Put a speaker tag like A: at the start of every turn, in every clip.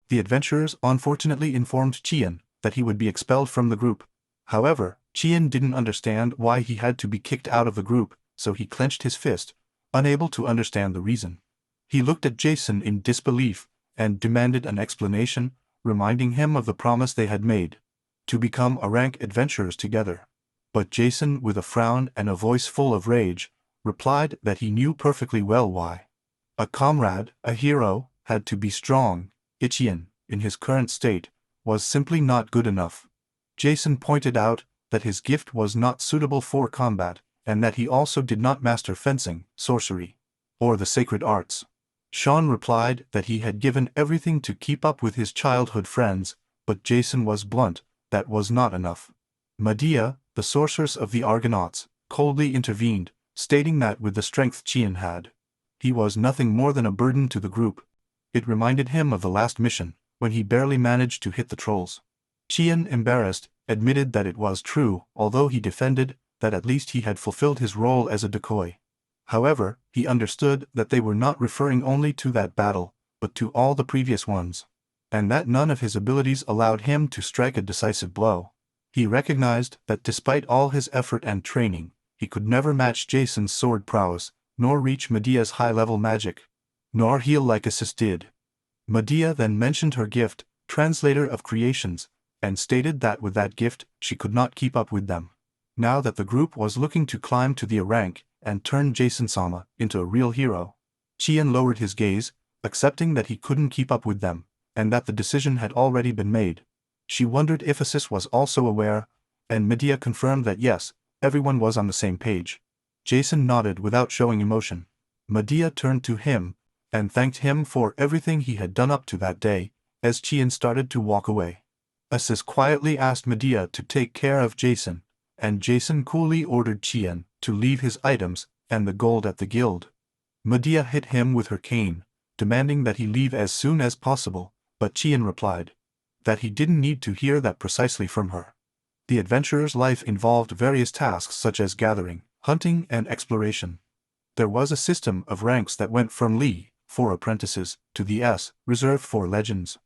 A: The adventurers unfortunately informed Qian that he would be expelled from the group. However, Qian didn't understand why he had to be kicked out of the group, so he clenched his fist, unable to understand the reason. He looked at Jason in disbelief and demanded an explanation, reminding him of the promise they had made, to become a rank adventurers together. But Jason, with a frown and a voice full of rage, replied that he knew perfectly well why. A comrade, a hero, had to be strong. Qian, in his current state, was simply not good enough. Jason pointed out that his gift was not suitable for combat, and that he also did not master fencing, sorcery, or the sacred arts. Sean replied that he had given everything to keep up with his childhood friends, but Jason was blunt, that was not enough. Medea, the sorceress of the Argonauts, coldly intervened, stating that with the strength Qian had, he was nothing more than a burden to the group. It reminded him of the last mission, when he barely managed to hit the trolls. Qian, embarrassed, admitted that it was true, although he defended that at least he had fulfilled his role as a decoy. However, he understood that they were not referring only to that battle, but to all the previous ones, and that none of his abilities allowed him to strike a decisive blow. He recognized that despite all his effort and training, he could never match Jason's sword prowess, nor reach Medea's high-level magic, nor heal like Isis did. Medea then mentioned her gift, translator of creations, and stated that with that gift she could not keep up with them. Now that the group was looking to climb to the rank and turn Jason-sama into a real hero, Qian lowered his gaze, accepting that he couldn't keep up with them, and that the decision had already been made. She wondered if Isis was also aware, and Medea confirmed that yes, everyone was on the same page. Jason nodded without showing emotion. Medea turned to him and thanked him for everything he had done up to that day, as Qian started to walk away. Isis quietly asked Medea to take care of Jason, and Jason coolly ordered Qian to leave his items and the gold at the guild. Medea hit him with her cane, demanding that he leave as soon as possible, but Qian replied that he didn't need to hear that precisely from her. The adventurer's life involved various tasks such as gathering, hunting, and exploration. There was a system of ranks that went from Li, for apprentices, to the S, reserved for legends.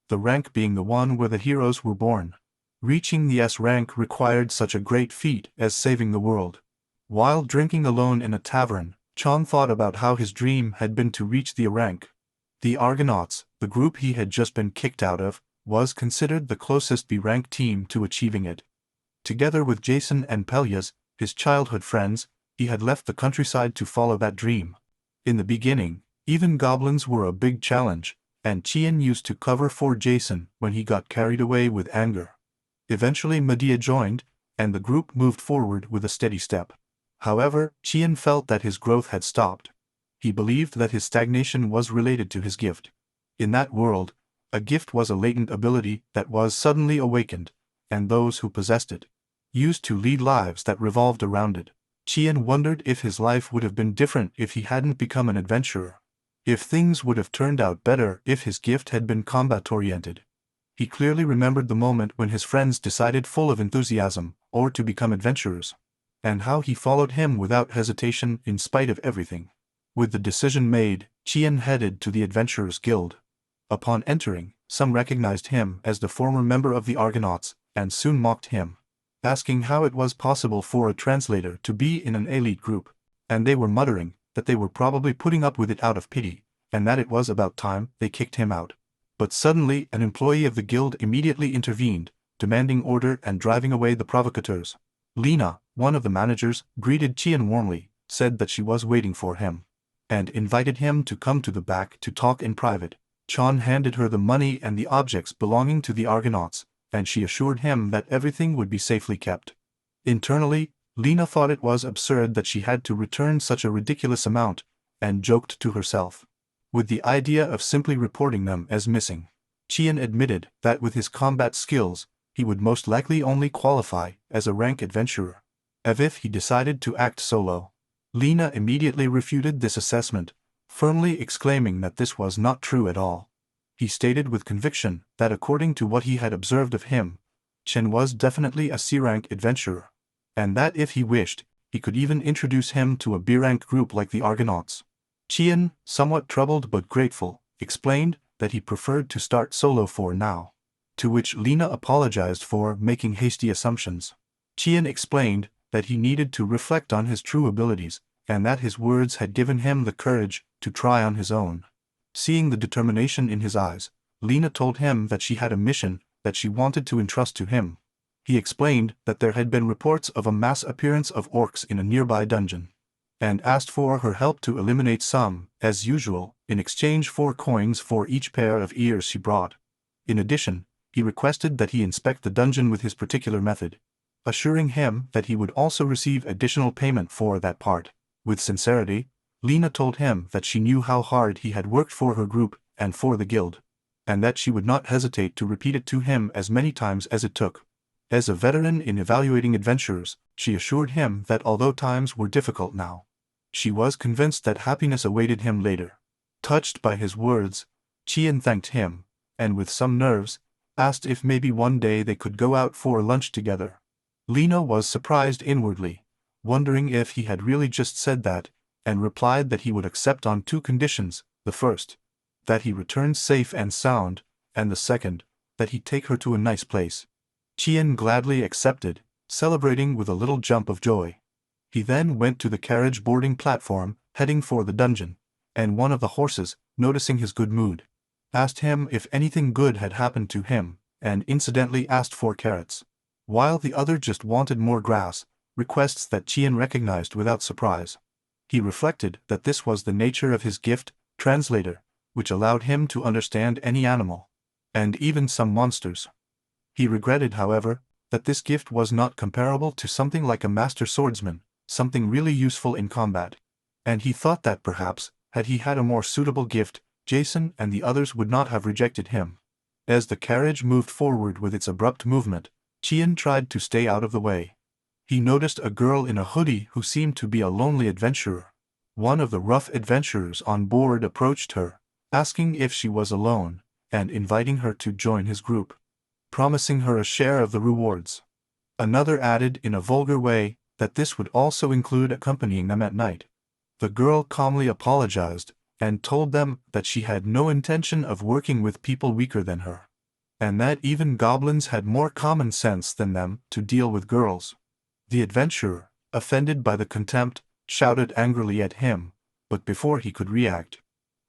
A: The rank being the one where the heroes were born. Reaching the S rank required such a great feat as saving the world. While drinking alone in a tavern, Chong thought about how his dream had been to reach the rank. The Argonauts, the group he had just been kicked out of, was considered the closest B-rank team to achieving it. Together with Jason and Pelias, his childhood friends, he had left the countryside to follow that dream. In the beginning, even goblins were a big challenge, and Qian used to cover for Jason when he got carried away with anger. Eventually Medea joined, and the group moved forward with a steady step. However, Qian felt that his growth had stopped. He believed that his stagnation was related to his gift. In that world, a gift was a latent ability that was suddenly awakened, and those who possessed it used to lead lives that revolved around it. Qian wondered if his life would have been different if he hadn't become an adventurer. If things would have turned out better if his gift had been combat-oriented. He clearly remembered the moment when his friends decided full of enthusiasm, or to become adventurers, and how he followed him without hesitation in spite of everything. With the decision made, Qian headed to the Adventurers Guild. Upon entering, some recognized him as the former member of the Argonauts, and soon mocked him, asking how it was possible for a translator to be in an elite group, and they were muttering that they were probably putting up with it out of pity, and that it was about time they kicked him out. But suddenly an employee of the guild immediately intervened, demanding order and driving away the provocateurs. Lena, one of the managers, greeted Qian warmly, said that she was waiting for him, and invited him to come to the back to talk in private. Chan handed her the money and the objects belonging to the Argonauts, and she assured him that everything would be safely kept. Internally, Lena thought it was absurd that she had to return such a ridiculous amount, and joked to herself, with the idea of simply reporting them as missing. Qian admitted that with his combat skills, he would most likely only qualify as a rank adventurer, if he decided to act solo. Lena immediately refuted this assessment, firmly exclaiming that this was not true at all. He stated with conviction that according to what he had observed of him, Chen was definitely a C-rank adventurer, and that if he wished, he could even introduce him to a B-rank group like the Argonauts. Qian, somewhat troubled but grateful, explained that he preferred to start solo for now. To which Lena apologized for making hasty assumptions. Qian explained that he needed to reflect on his true abilities, and that his words had given him the courage to try on his own. Seeing the determination in his eyes, Lena told him that she had a mission that she wanted to entrust to him. He explained that there had been reports of a mass appearance of orcs in a nearby dungeon, and asked for her help to eliminate some, as usual, in exchange for coins for each pair of ears she brought. In addition, he requested that he inspect the dungeon with his particular method, assuring him that he would also receive additional payment for that part. With sincerity, Lena told him that she knew how hard he had worked for her group and for the guild, and that she would not hesitate to repeat it to him as many times as it took. As a veteran in evaluating adventurers, she assured him that although times were difficult now, she was convinced that happiness awaited him later. Touched by his words, Qian thanked him, and with some nerves, asked if maybe one day they could go out for lunch together. Lena was surprised inwardly, wondering if he had really just said that, and replied that he would accept on two conditions: the first, that he returns safe and sound, and the second, that he take her to a nice place. Qian gladly accepted, celebrating with a little jump of joy. He then went to the carriage boarding platform, heading for the dungeon, and one of the horses, noticing his good mood, asked him if anything good had happened to him, and incidentally asked for carrots, while the other just wanted more grass, requests that Qian recognized without surprise. He reflected that this was the nature of his gift, translator, which allowed him to understand any animal, and even some monsters. He regretted, however, that this gift was not comparable to something like a master swordsman, something really useful in combat, and he thought that perhaps, had he had a more suitable gift, Jason and the others would not have rejected him. As the carriage moved forward with its abrupt movement, Qian tried to stay out of the way. He noticed a girl in a hoodie who seemed to be a lonely adventurer. One of the rough adventurers on board approached her, asking if she was alone, and inviting her to join his group, promising her a share of the rewards. Another added in a vulgar way that this would also include accompanying them at night. The girl calmly apologized, and told them that she had no intention of working with people weaker than her, and that even goblins had more common sense than them to deal with girls. The adventurer, offended by the contempt, shouted angrily at him, but before he could react,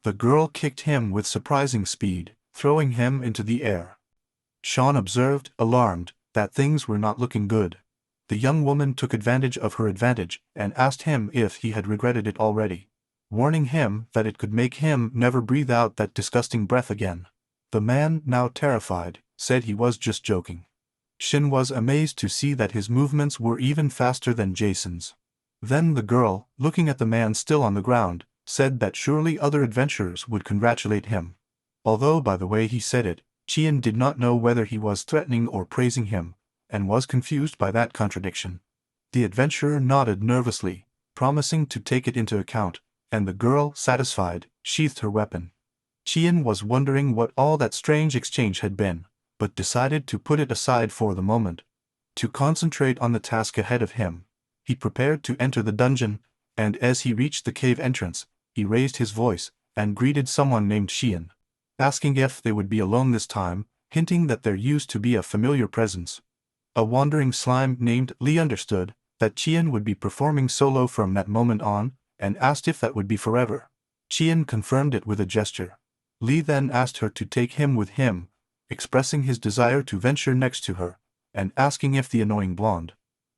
A: the girl kicked him with surprising speed, throwing him into the air. Sean observed, alarmed, that things were not looking good. The young woman took advantage of her advantage and asked him if he had regretted it already, warning him that it could make him never breathe out that disgusting breath again. The man, now terrified, said he was just joking. Shin was amazed to see that his movements were even faster than Jason's. Then the girl, looking at the man still on the ground, said that surely other adventurers would congratulate him. Although by the way he said it, Qian did not know whether he was threatening or praising him, and was confused by that contradiction. The adventurer nodded nervously, promising to take it into account, and the girl, satisfied, sheathed her weapon. Qian was wondering what all that strange exchange had been, but decided to put it aside for the moment, to concentrate on the task ahead of him. He prepared to enter the dungeon, and as he reached the cave entrance, he raised his voice, and greeted someone named Qian, asking if they would be alone this time, hinting that there used to be a familiar presence. A wandering slime named Li understood that Qian would be performing solo from that moment on, and asked if that would be forever. Qian confirmed it with a gesture. Li then asked her to take him with him, expressing his desire to venture next to her, and asking if the annoying blonde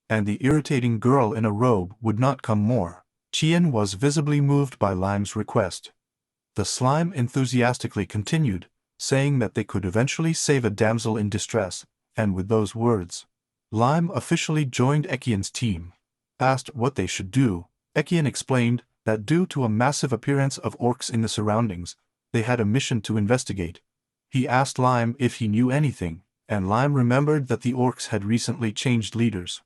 A: and the irritating girl in a robe would not come more. Qian was visibly moved by Lime's request. The slime enthusiastically continued, saying that they could eventually save a damsel in distress, and with those words, Lime officially joined Ekian's team. Asked what they should do, Ekian explained that due to a massive appearance of orcs in the surroundings, they had a mission to investigate. He asked Lime if he knew anything, and Lime remembered that the orcs had recently changed leaders.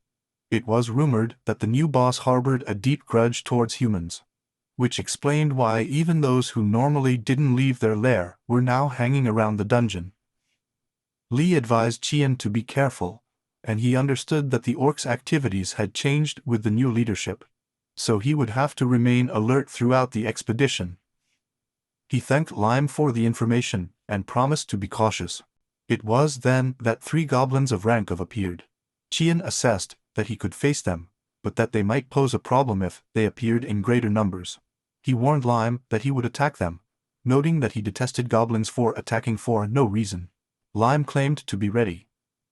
A: It was rumored that the new boss harbored a deep grudge towards humans, which explained why even those who normally didn't leave their lair were now hanging around the dungeon. Li advised Qian to be careful, and he understood that the orcs' activities had changed with the new leadership, so he would have to remain alert throughout the expedition. He thanked Lime for the information and promised to be cautious. It was then that 3 goblins of rank of appeared. Qian assessed that he could face them, but that they might pose a problem if they appeared in greater numbers. He warned Lime that he would attack them, noting that he detested goblins for attacking for no reason. Lime claimed to be ready.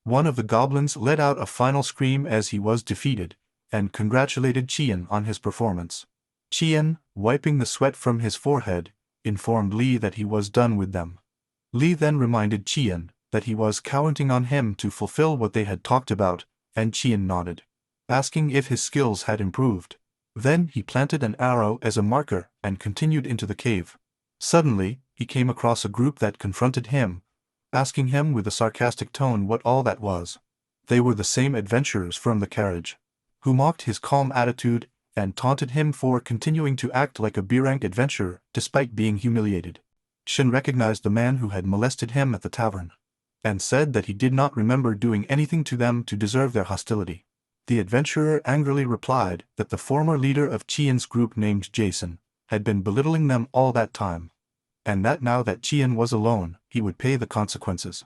A: One of the goblins let out a final scream as he was defeated, and congratulated Qian on his performance. Qian, wiping the sweat from his forehead, informed Li that he was done with them. Li then reminded Qian that he was counting on him to fulfill what they had talked about, and Qian nodded, asking if his skills had improved. Then he planted an arrow as a marker and continued into the cave. Suddenly, he came across a group that confronted him, asking him with a sarcastic tone what all that was. They were the same adventurers from the carriage, who mocked his calm attitude and taunted him for continuing to act like a B-rank adventurer despite being humiliated. Shin recognized the man who had molested him at the tavern, and said that he did not remember doing anything to them to deserve their hostility. The adventurer angrily replied that the former leader of Qian's group named Jason had been belittling them all that time, and that now that Qian was alone, he would pay the consequences.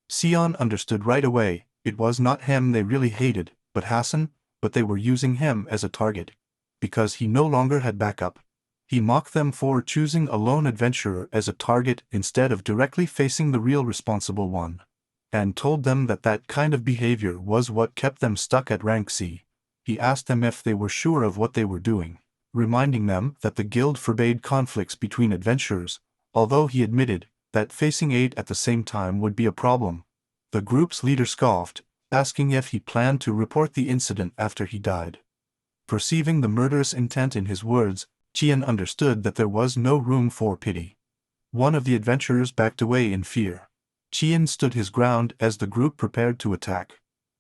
A: Sion understood right away, it was not him they really hated, but Hassan, but they were using him as a target, because he no longer had backup. He mocked them for choosing a lone adventurer as a target instead of directly facing the real responsible one, and told them that that kind of behavior was what kept them stuck at rank C. He asked them if they were sure of what they were doing, reminding them that the guild forbade conflicts between adventurers, although he admitted that facing 8 at the same time would be a problem. The group's leader scoffed, asking if he planned to report the incident after he died. Perceiving the murderous intent in his words, Qian understood that there was no room for pity. One of the adventurers backed away in fear. Qian stood his ground as the group prepared to attack.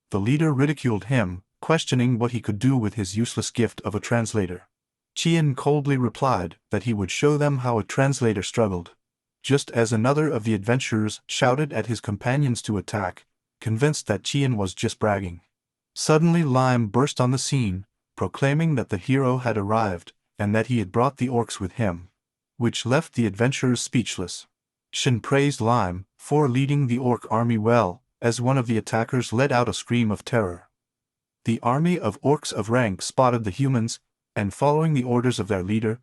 A: The leader ridiculed him, questioning what he could do with his useless gift of a translator. Qian coldly replied that he would show them how a translator struggled. Just as another of the adventurers shouted at his companions to attack, convinced that Qian was just bragging. Suddenly Lime burst on the scene, proclaiming that the hero had arrived, and that he had brought the orcs with him, which left the adventurers speechless. Shin praised Lime for leading the orc army well, as one of the attackers let out a scream of terror. The army of orcs of rank spotted the humans, and following the orders of their leader,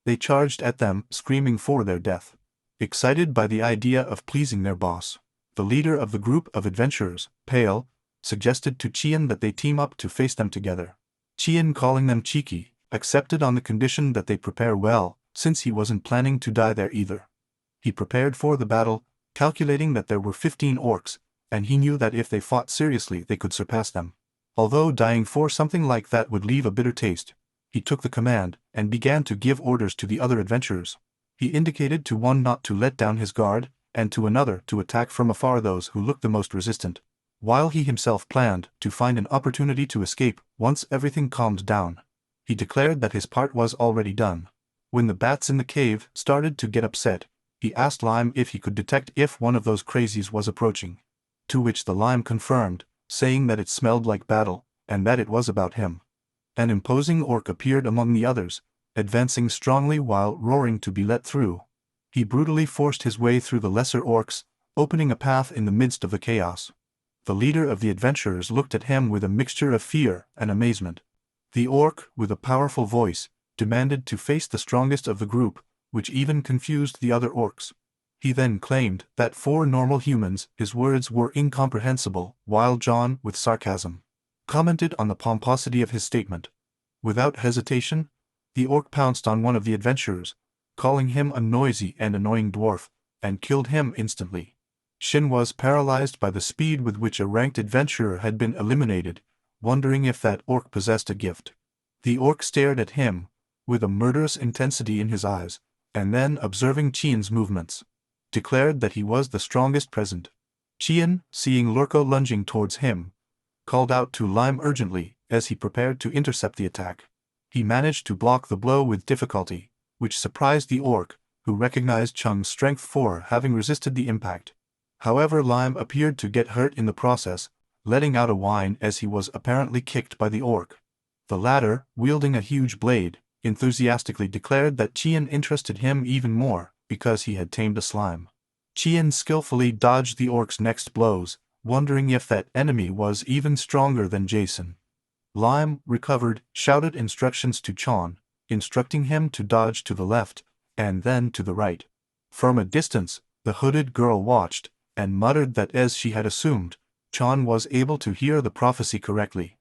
A: they charged at them, screaming for their death. Excited by the idea of pleasing their boss, the leader of the group of adventurers, Pale, suggested to Qian that they team up to face them together. Qian, calling them cheeky, accepted on the condition that they prepare well, since he wasn't planning to die there either. He prepared for the battle, calculating that there were 15 orcs, and he knew that if they fought seriously they could surpass them. Although dying for something like that would leave a bitter taste, he took the command and began to give orders to the other adventurers. He indicated to one not to let down his guard, and to another to attack from afar those who looked the most resistant, while he himself planned to find an opportunity to escape once everything calmed down. He declared that his part was already done. When the bats in the cave started to get upset, he asked Lime if he could detect if one of those crazies was approaching, to which the Lime confirmed, saying that it smelled like battle, and that it was about him. An imposing orc appeared among the others, advancing strongly while roaring to be let through. He brutally forced his way through the lesser orcs, opening a path in the midst of the chaos. The leader of the adventurers looked at him with a mixture of fear and amazement. The orc, with a powerful voice, demanded to face the strongest of the group, which even confused the other orcs. He then claimed that for normal humans his words were incomprehensible, while John, with sarcasm, commented on the pomposity of his statement. Without hesitation, the orc pounced on one of the adventurers, calling him a noisy and annoying dwarf, and killed him instantly. Shin was paralyzed by the speed with which a ranked adventurer had been eliminated, wondering if that orc possessed a gift. The orc stared at him, with a murderous intensity in his eyes, and then, observing Qian's movements, declared that he was the strongest present. Qian, seeing Lurko lunging towards him, called out to Lime urgently as he prepared to intercept the attack. He managed to block the blow with difficulty, which surprised the orc, who recognized Chung's strength for having resisted the impact. However, Lime appeared to get hurt in the process, letting out a whine as he was apparently kicked by the orc. The latter, wielding a huge blade, enthusiastically declared that Qian interested him even more, because he had tamed a slime. Qian skillfully dodged the orc's next blows, wondering if that enemy was even stronger than Jason. Lime, recovered, shouted instructions to Chan, instructing him to dodge to the left, and then to the right. From a distance, the hooded girl watched, and muttered that as she had assumed, Chan was able to hear the prophecy correctly.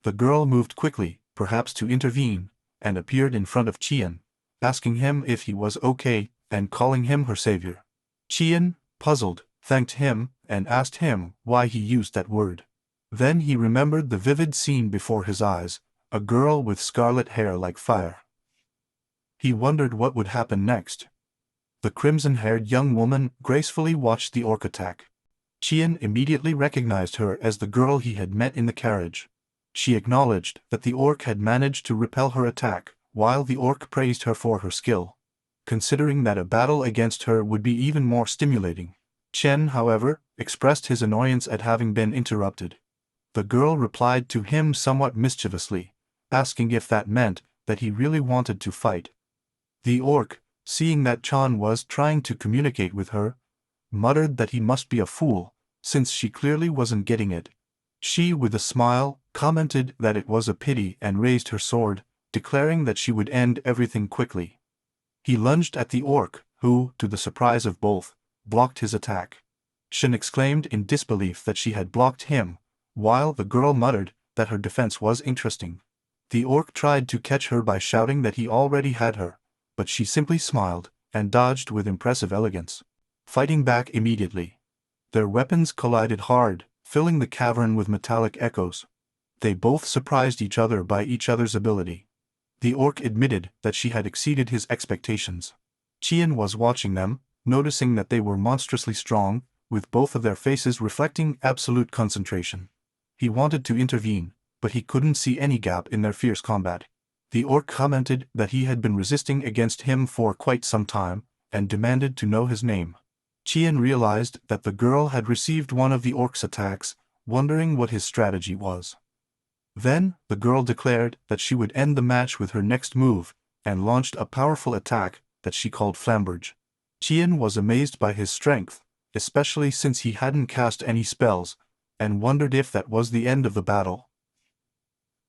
A: The girl moved quickly, perhaps to intervene, and appeared in front of Qian, asking him if he was okay, and calling him her savior. Qian, puzzled, thanked him, and asked him why he used that word. Then he remembered the vivid scene before his eyes, a girl with scarlet hair like fire. He wondered what would happen next. The crimson-haired young woman gracefully watched the orc attack. Qian immediately recognized her as the girl he had met in the carriage. She acknowledged that the orc had managed to repel her attack, while the orc praised her for her skill, considering that a battle against her would be even more stimulating. Chen, however, expressed his annoyance at having been interrupted. The girl replied to him somewhat mischievously, asking if that meant that he really wanted to fight. The orc, seeing that Chan was trying to communicate with her, muttered that he must be a fool, since she clearly wasn't getting it. She, with a smile, commented that it was a pity and raised her sword, declaring that she would end everything quickly. He lunged at the orc, who, to the surprise of both, blocked his attack. Shen exclaimed in disbelief that she had blocked him, while the girl muttered that her defense was interesting. The orc tried to catch her by shouting that he already had her, but she simply smiled and dodged with impressive elegance, fighting back immediately. Their weapons collided hard, filling the cavern with metallic echoes. They both surprised each other by each other's ability. The orc admitted that she had exceeded his expectations. Qian was watching them, noticing that they were monstrously strong, with both of their faces reflecting absolute concentration. He wanted to intervene, but he couldn't see any gap in their fierce combat. The orc commented that he had been resisting against him for quite some time, and demanded to know his name. Qian realized that the girl had received one of the orc's attacks, wondering what his strategy was. Then, the girl declared that she would end the match with her next move, and launched a powerful attack that she called Flamberge. Qian was amazed by his strength, especially since he hadn't cast any spells, and wondered if that was the end of the battle.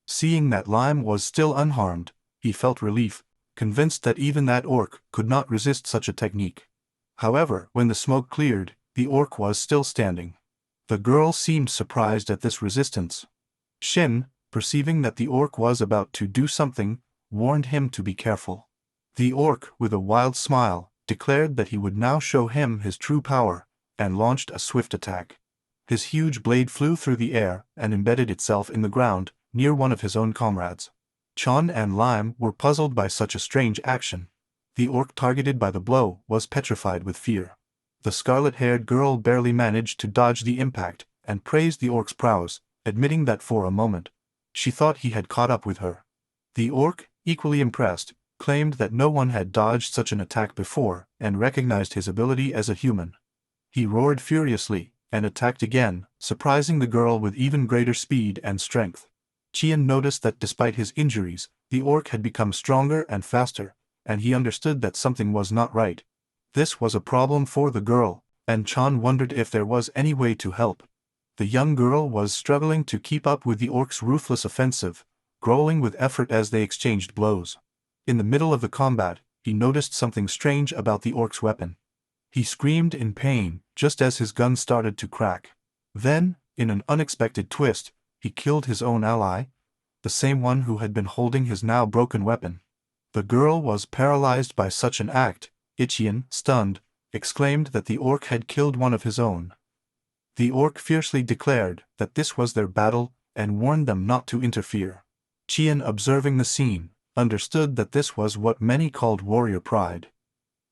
A: Seeing that Lime was still unharmed, he felt relief, convinced that even that orc could not resist such a technique. However, when the smoke cleared, the orc was still standing. The girl seemed surprised at this resistance. Shen, perceiving that the orc was about to do something, warned him to be careful. The orc, with a wild smile, declared that he would now show him his true power, and launched a swift attack. His huge blade flew through the air and embedded itself in the ground, near one of his own comrades. Chan and Lime were puzzled by such a strange action. The orc targeted by the blow was petrified with fear. The scarlet-haired girl barely managed to dodge the impact, and praised the orc's prowess, admitting that for a moment, she thought he had caught up with her. The orc, equally impressed, claimed that no one had dodged such an attack before, and recognized his ability as a human. He roared furiously, and attacked again, surprising the girl with even greater speed and strength. Qian noticed that despite his injuries, the orc had become stronger and faster, and he understood that something was not right. This was a problem for the girl, and Chan wondered if there was any way to help. The young girl was struggling to keep up with the orc's ruthless offensive, growling with effort as they exchanged blows. In the middle of the combat, he noticed something strange about the orc's weapon. He screamed in pain just as his gun started to crack. Then, in an unexpected twist, he killed his own ally, the same one who had been holding his now broken weapon. The girl was paralyzed by such an act. Qian, stunned, exclaimed that the orc had killed one of his own. The orc fiercely declared that this was their battle and warned them not to interfere. Qian, observing the scene, understood that this was what many called warrior pride.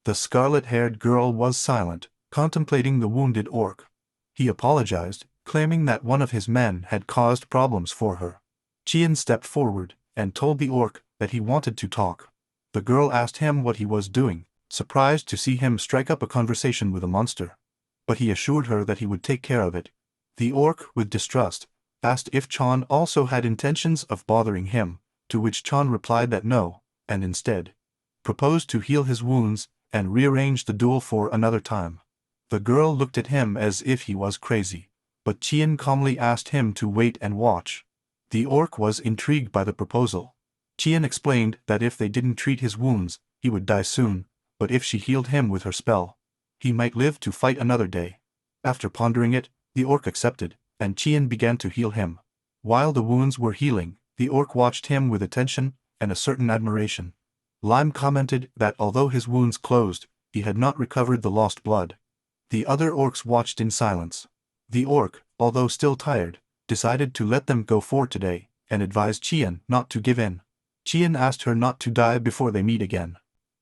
A: The scarlet-haired girl was silent, contemplating the wounded orc. He apologized, claiming that one of his men had caused problems for her. Qian stepped forward and told the orc that he wanted to talk. The girl asked him what he was doing, surprised to see him strike up a conversation with a monster. But he assured her that he would take care of it. The orc, with distrust, asked if Chan also had intentions of bothering him, to which Chan replied that no, and instead proposed to heal his wounds and rearranged the duel for another time. The girl looked at him as if he was crazy, but Qian calmly asked him to wait and watch. The orc was intrigued by the proposal. Qian explained that if they didn't treat his wounds, he would die soon, but if she healed him with her spell, he might live to fight another day. After pondering it, the orc accepted, and Qian began to heal him. While the wounds were healing, the orc watched him with attention and a certain admiration. Lime commented that although his wounds closed, he had not recovered the lost blood. The other orcs watched in silence. The orc, although still tired, decided to let them go for today, and advised Qian not to give in. Qian asked her not to die before they meet again.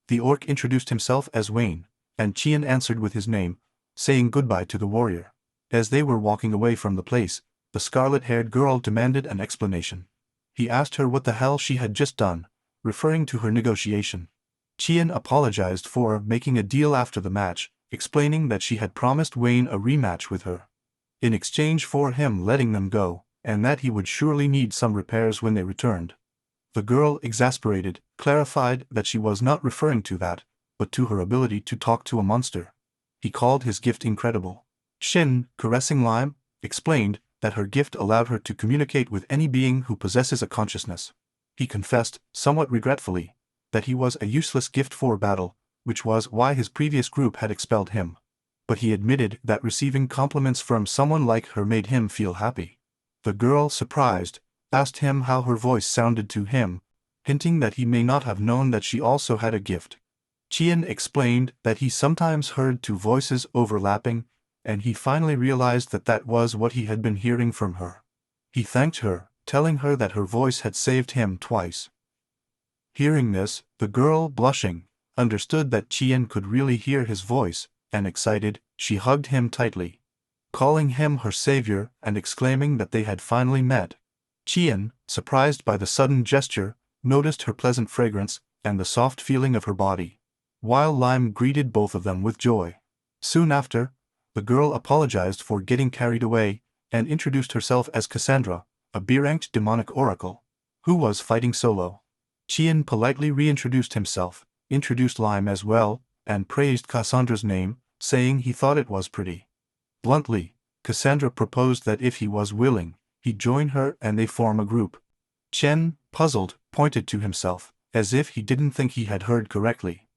A: The orc introduced himself as Wayne, and Qian answered with his name, saying goodbye to the warrior. As they were walking away from the place, the scarlet-haired girl demanded an explanation. He asked her what the hell she had just done, referring to her negotiation. Qian apologized for making a deal after the match, explaining that she had promised Wayne a rematch with her, in exchange for him letting them go, and that he would surely need some repairs when they returned. The girl, exasperated, clarified that she was not referring to that, but to her ability to talk to a monster. He called his gift incredible. Shin, caressing Lime, explained that her gift allowed her to communicate with any being who possesses a consciousness. He confessed, somewhat regretfully, that he was a useless gift for battle, which was why his previous group had expelled him. But he admitted that receiving compliments from someone like her made him feel happy. The girl, surprised, asked him how her voice sounded to him, hinting that he may not have known that she also had a gift. Qian explained that he sometimes heard two voices overlapping, and he finally realized that that was what he had been hearing from her. He thanked her, telling her that her voice had saved him twice. Hearing this, the girl, blushing, understood that Qian could really hear his voice, and excited, she hugged him tightly, calling him her savior and exclaiming that they had finally met. Qian, surprised by the sudden gesture, noticed her pleasant fragrance and the soft feeling of her body, while Lime greeted both of them with joy. Soon after, the girl apologized for getting carried away and introduced herself as Cassandra, a B-ranked demonic oracle, who was fighting solo. Qian politely reintroduced himself, introduced Lime as well, and praised Cassandra's name, saying he thought it was pretty. Bluntly, Cassandra proposed that if he was willing, he'd join her and they form a group. Chen, puzzled, pointed to himself, as if he didn't think he had heard correctly.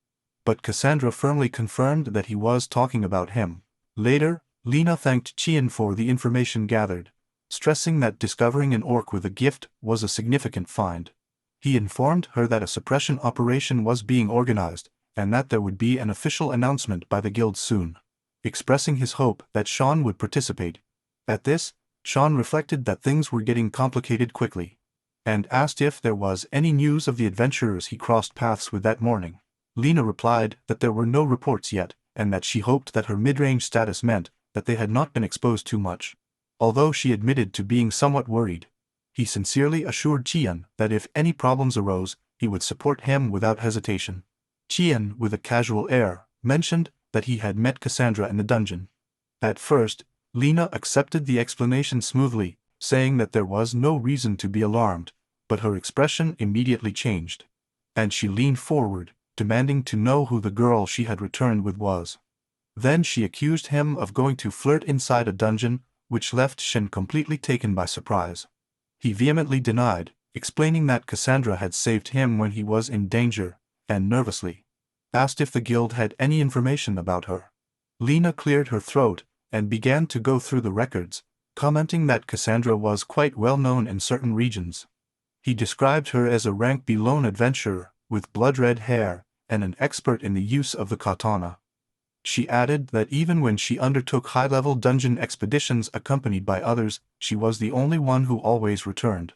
A: But Cassandra firmly confirmed that he was talking about him. Later, Lena thanked Qian for the information gathered, stressing that discovering an orc with a gift was a significant find. He informed her that a suppression operation was being organized, and that there would be an official announcement by the guild soon, expressing his hope that Sean would participate. At this, Sean reflected that things were getting complicated quickly, and asked if there was any news of the adventurers he crossed paths with that morning. Lena replied that there were no reports yet, and that she hoped that her mid-range status meant that they had not been exposed too much. Although she admitted to being somewhat worried, he sincerely assured Qian that if any problems arose, he would support him without hesitation. Qian, with a casual air, mentioned that he had met Cassandra in the dungeon. At first, Lena accepted the explanation smoothly, saying that there was no reason to be alarmed, but her expression immediately changed, and she leaned forward, demanding to know who the girl she had returned with was. Then she accused him of going to flirt inside a dungeon, which left Shen completely taken by surprise. He vehemently denied, explaining that Cassandra had saved him when he was in danger, and nervously asked if the guild had any information about her. Lena cleared her throat and began to go through the records, commenting that Cassandra was quite well known in certain regions. He described her as a rank B lone adventurer, with blood-red hair, and an expert in the use of the katana. She added that even when she undertook high-level dungeon expeditions accompanied by others, she was the only one who always returned.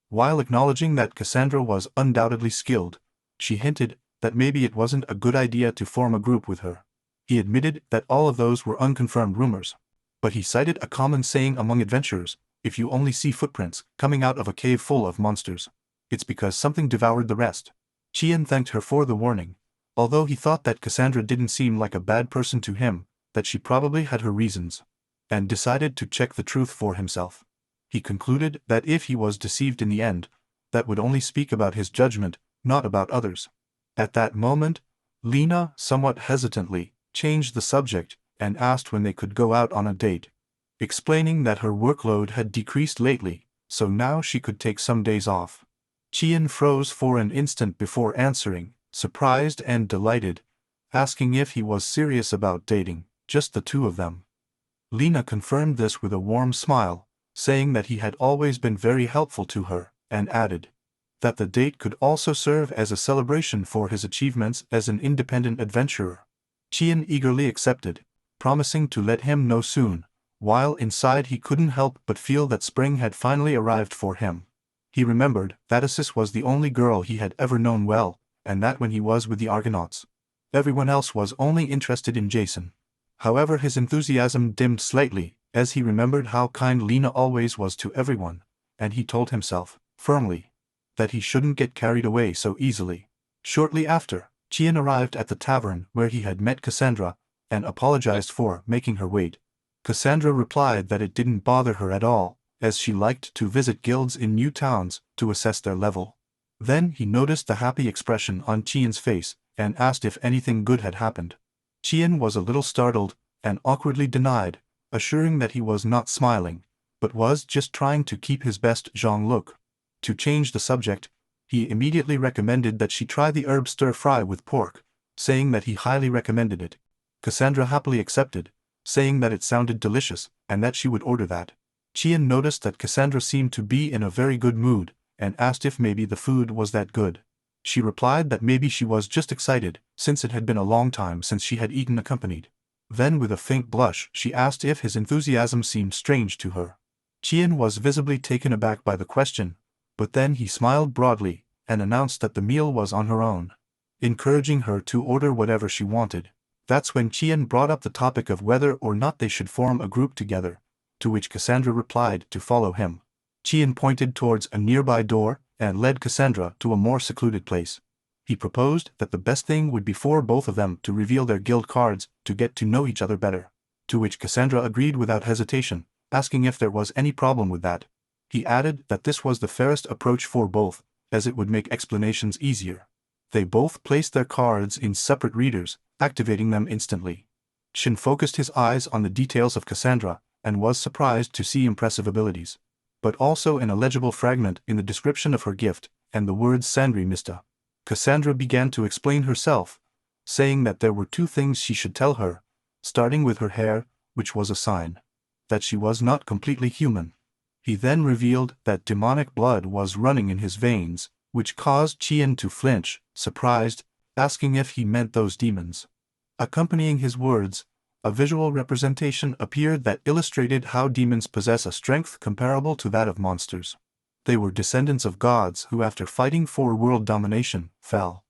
A: While acknowledging that Cassandra was undoubtedly skilled, she hinted that maybe it wasn't a good idea to form a group with her. He admitted that all of those were unconfirmed rumors, but he cited a common saying among adventurers: if you only see footprints coming out of a cave full of monsters, it's because something devoured the rest. Qian thanked her for the warning, although he thought that Cassandra didn't seem like a bad person to him, that she probably had her reasons, and decided to check the truth for himself. He concluded that if he was deceived in the end, that would only speak about his judgment, not about others. At that moment, Lena, somewhat hesitantly, changed the subject and asked when they could go out on a date, explaining that her workload had decreased lately, so now she could take some days off. Chien froze for an instant before answering, surprised and delighted, asking if he was serious about dating, just the two of them. Lena confirmed this with a warm smile, saying that he had always been very helpful to her, and added that the date could also serve as a celebration for his achievements as an independent adventurer. Chien eagerly accepted, promising to let him know soon, while inside he couldn't help but feel that spring had finally arrived for him. He remembered that Isis was the only girl he had ever known well, and that when he was with the Argonauts, everyone else was only interested in Jason. However, his enthusiasm dimmed slightly as he remembered how kind Lena always was to everyone, and he told himself, firmly, that he shouldn't get carried away so easily. Shortly after, Chien arrived at the tavern where he had met Cassandra, and apologized for making her wait. Cassandra replied that it didn't bother her at all, as she liked to visit guilds in new towns to assess their level. Then he noticed the happy expression on Chien's face, and asked if anything good had happened. Chien was a little startled, and awkwardly denied, assuring that he was not smiling, but was just trying to keep his best Zhang look. To change the subject, he immediately recommended that she try the herb stir-fry with pork, saying that he highly recommended it. Cassandra happily accepted, saying that it sounded delicious, and that she would order that. Chien noticed that Cassandra seemed to be in a very good mood, and asked if maybe the food was that good. She replied that maybe she was just excited, since it had been a long time since she had eaten accompanied. Then with a faint blush she asked if his enthusiasm seemed strange to her. Chien was visibly taken aback by the question, but then he smiled broadly, and announced that the meal was on her own, encouraging her to order whatever she wanted. That's when Chien brought up the topic of whether or not they should form a group together, to which Cassandra replied to follow him. Chien pointed towards a nearby door, and led Cassandra to a more secluded place. He proposed that the best thing would be for both of them to reveal their guild cards to get to know each other better, to which Cassandra agreed without hesitation, asking if there was any problem with that. He added that this was the fairest approach for both, as it would make explanations easier. They both placed their cards in separate readers, activating them instantly. Shin focused his eyes on the details of Cassandra, and was surprised to see impressive abilities, but also an illegible fragment in the description of her gift, and the words Sandri Mista. Cassandra began to explain herself, saying that there were two things she should tell her, starting with her hair, which was a sign that she was not completely human. He then revealed that demonic blood was running in his veins, which caused Chien to flinch, surprised, asking if he meant those demons. Accompanying his words, a visual representation appeared that illustrated how demons possess a strength comparable to that of monsters. They were descendants of gods who, after fighting for world domination, fell.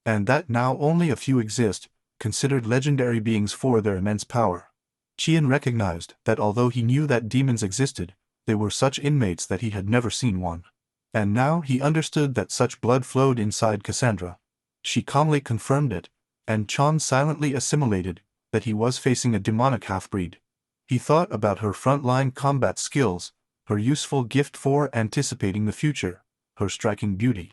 A: And that now only a few exist, considered legendary beings for their immense power. Chien recognized that although he knew that demons existed, they were such inmates that he had never seen one. And now he understood that such blood flowed inside Cassandra. She calmly confirmed it, and Chan silently assimilated that he was facing a demonic half-breed. He thought about her frontline combat skills, her useful gift for anticipating the future, her striking beauty.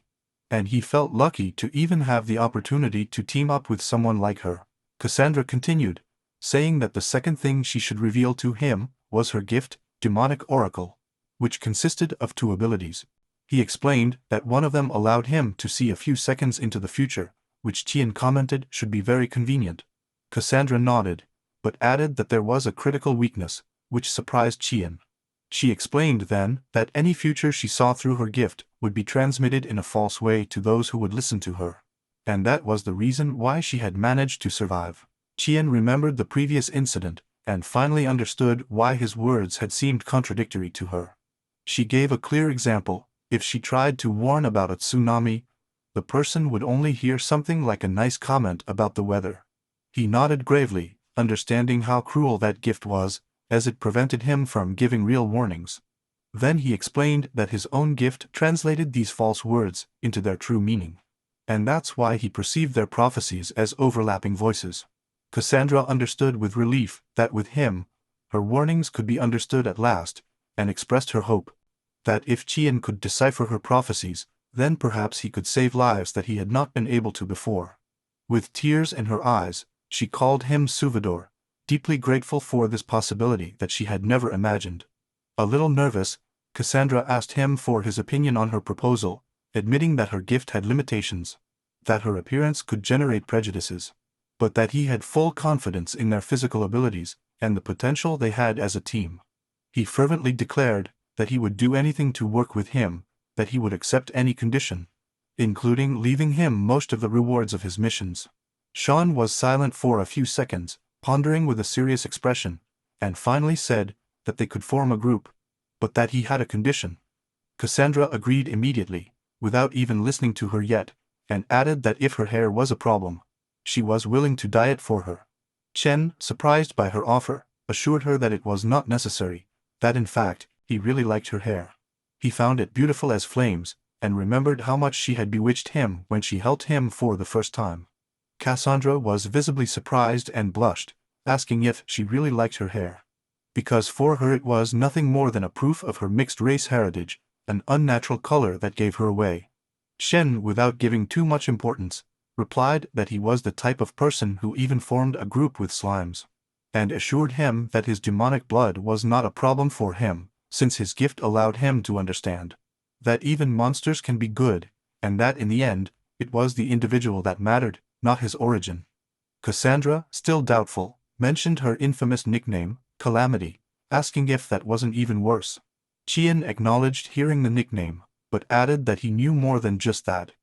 A: And he felt lucky to even have the opportunity to team up with someone like her. Cassandra continued, saying that the second thing she should reveal to him was her gift, Demonic Oracle, which consisted of two abilities. He explained that one of them allowed him to see a few seconds into the future, which Chien commented should be very convenient. Cassandra nodded, but added that there was a critical weakness, which surprised Chien. She explained then that any future she saw through her gift would be transmitted in a false way to those who would listen to her. And that was the reason why she had managed to survive. Chien remembered the previous incident, and finally understood why his words had seemed contradictory to her. She gave a clear example. If she tried to warn about a tsunami, the person would only hear something like a nice comment about the weather. He nodded gravely, understanding how cruel that gift was, as it prevented him from giving real warnings. Then he explained that his own gift translated these false words into their true meaning. And that's why he perceived their prophecies as overlapping voices. Cassandra understood with relief that with him, her warnings could be understood at last, and expressed her hope that if Chien could decipher her prophecies, then perhaps he could save lives that he had not been able to before. With tears in her eyes, she called him Suvador, deeply grateful for this possibility that she had never imagined. A little nervous, Cassandra asked him for his opinion on her proposal, admitting that her gift had limitations, that her appearance could generate prejudices, but that he had full confidence in their physical abilities and the potential they had as a team. He fervently declared that he would do anything to work with him, that he would accept any condition, including leaving him most of the rewards of his missions. Sean was silent for a few seconds, pondering with a serious expression, and finally said that they could form a group, but that he had a condition. Cassandra agreed immediately, without even listening to her yet, and added that if her hair was a problem, she was willing to dye it for her. Chen, surprised by her offer, assured her that it was not necessary, that in fact, he really liked her hair. He found it beautiful as flames, and remembered how much she had bewitched him when she held him for the first time. Cassandra was visibly surprised and blushed, asking if she really liked her hair. Because for her it was nothing more than a proof of her mixed-race heritage, an unnatural color that gave her away. Shen, without giving too much importance, replied that he was the type of person who even formed a group with slimes, and assured him that his demonic blood was not a problem for him, since his gift allowed him to understand that even monsters can be good, and that in the end, it was the individual that mattered, not his origin. Cassandra, still doubtful, mentioned her infamous nickname, Calamity, asking if that wasn't even worse. Qian acknowledged hearing the nickname, but added that he knew more than just that.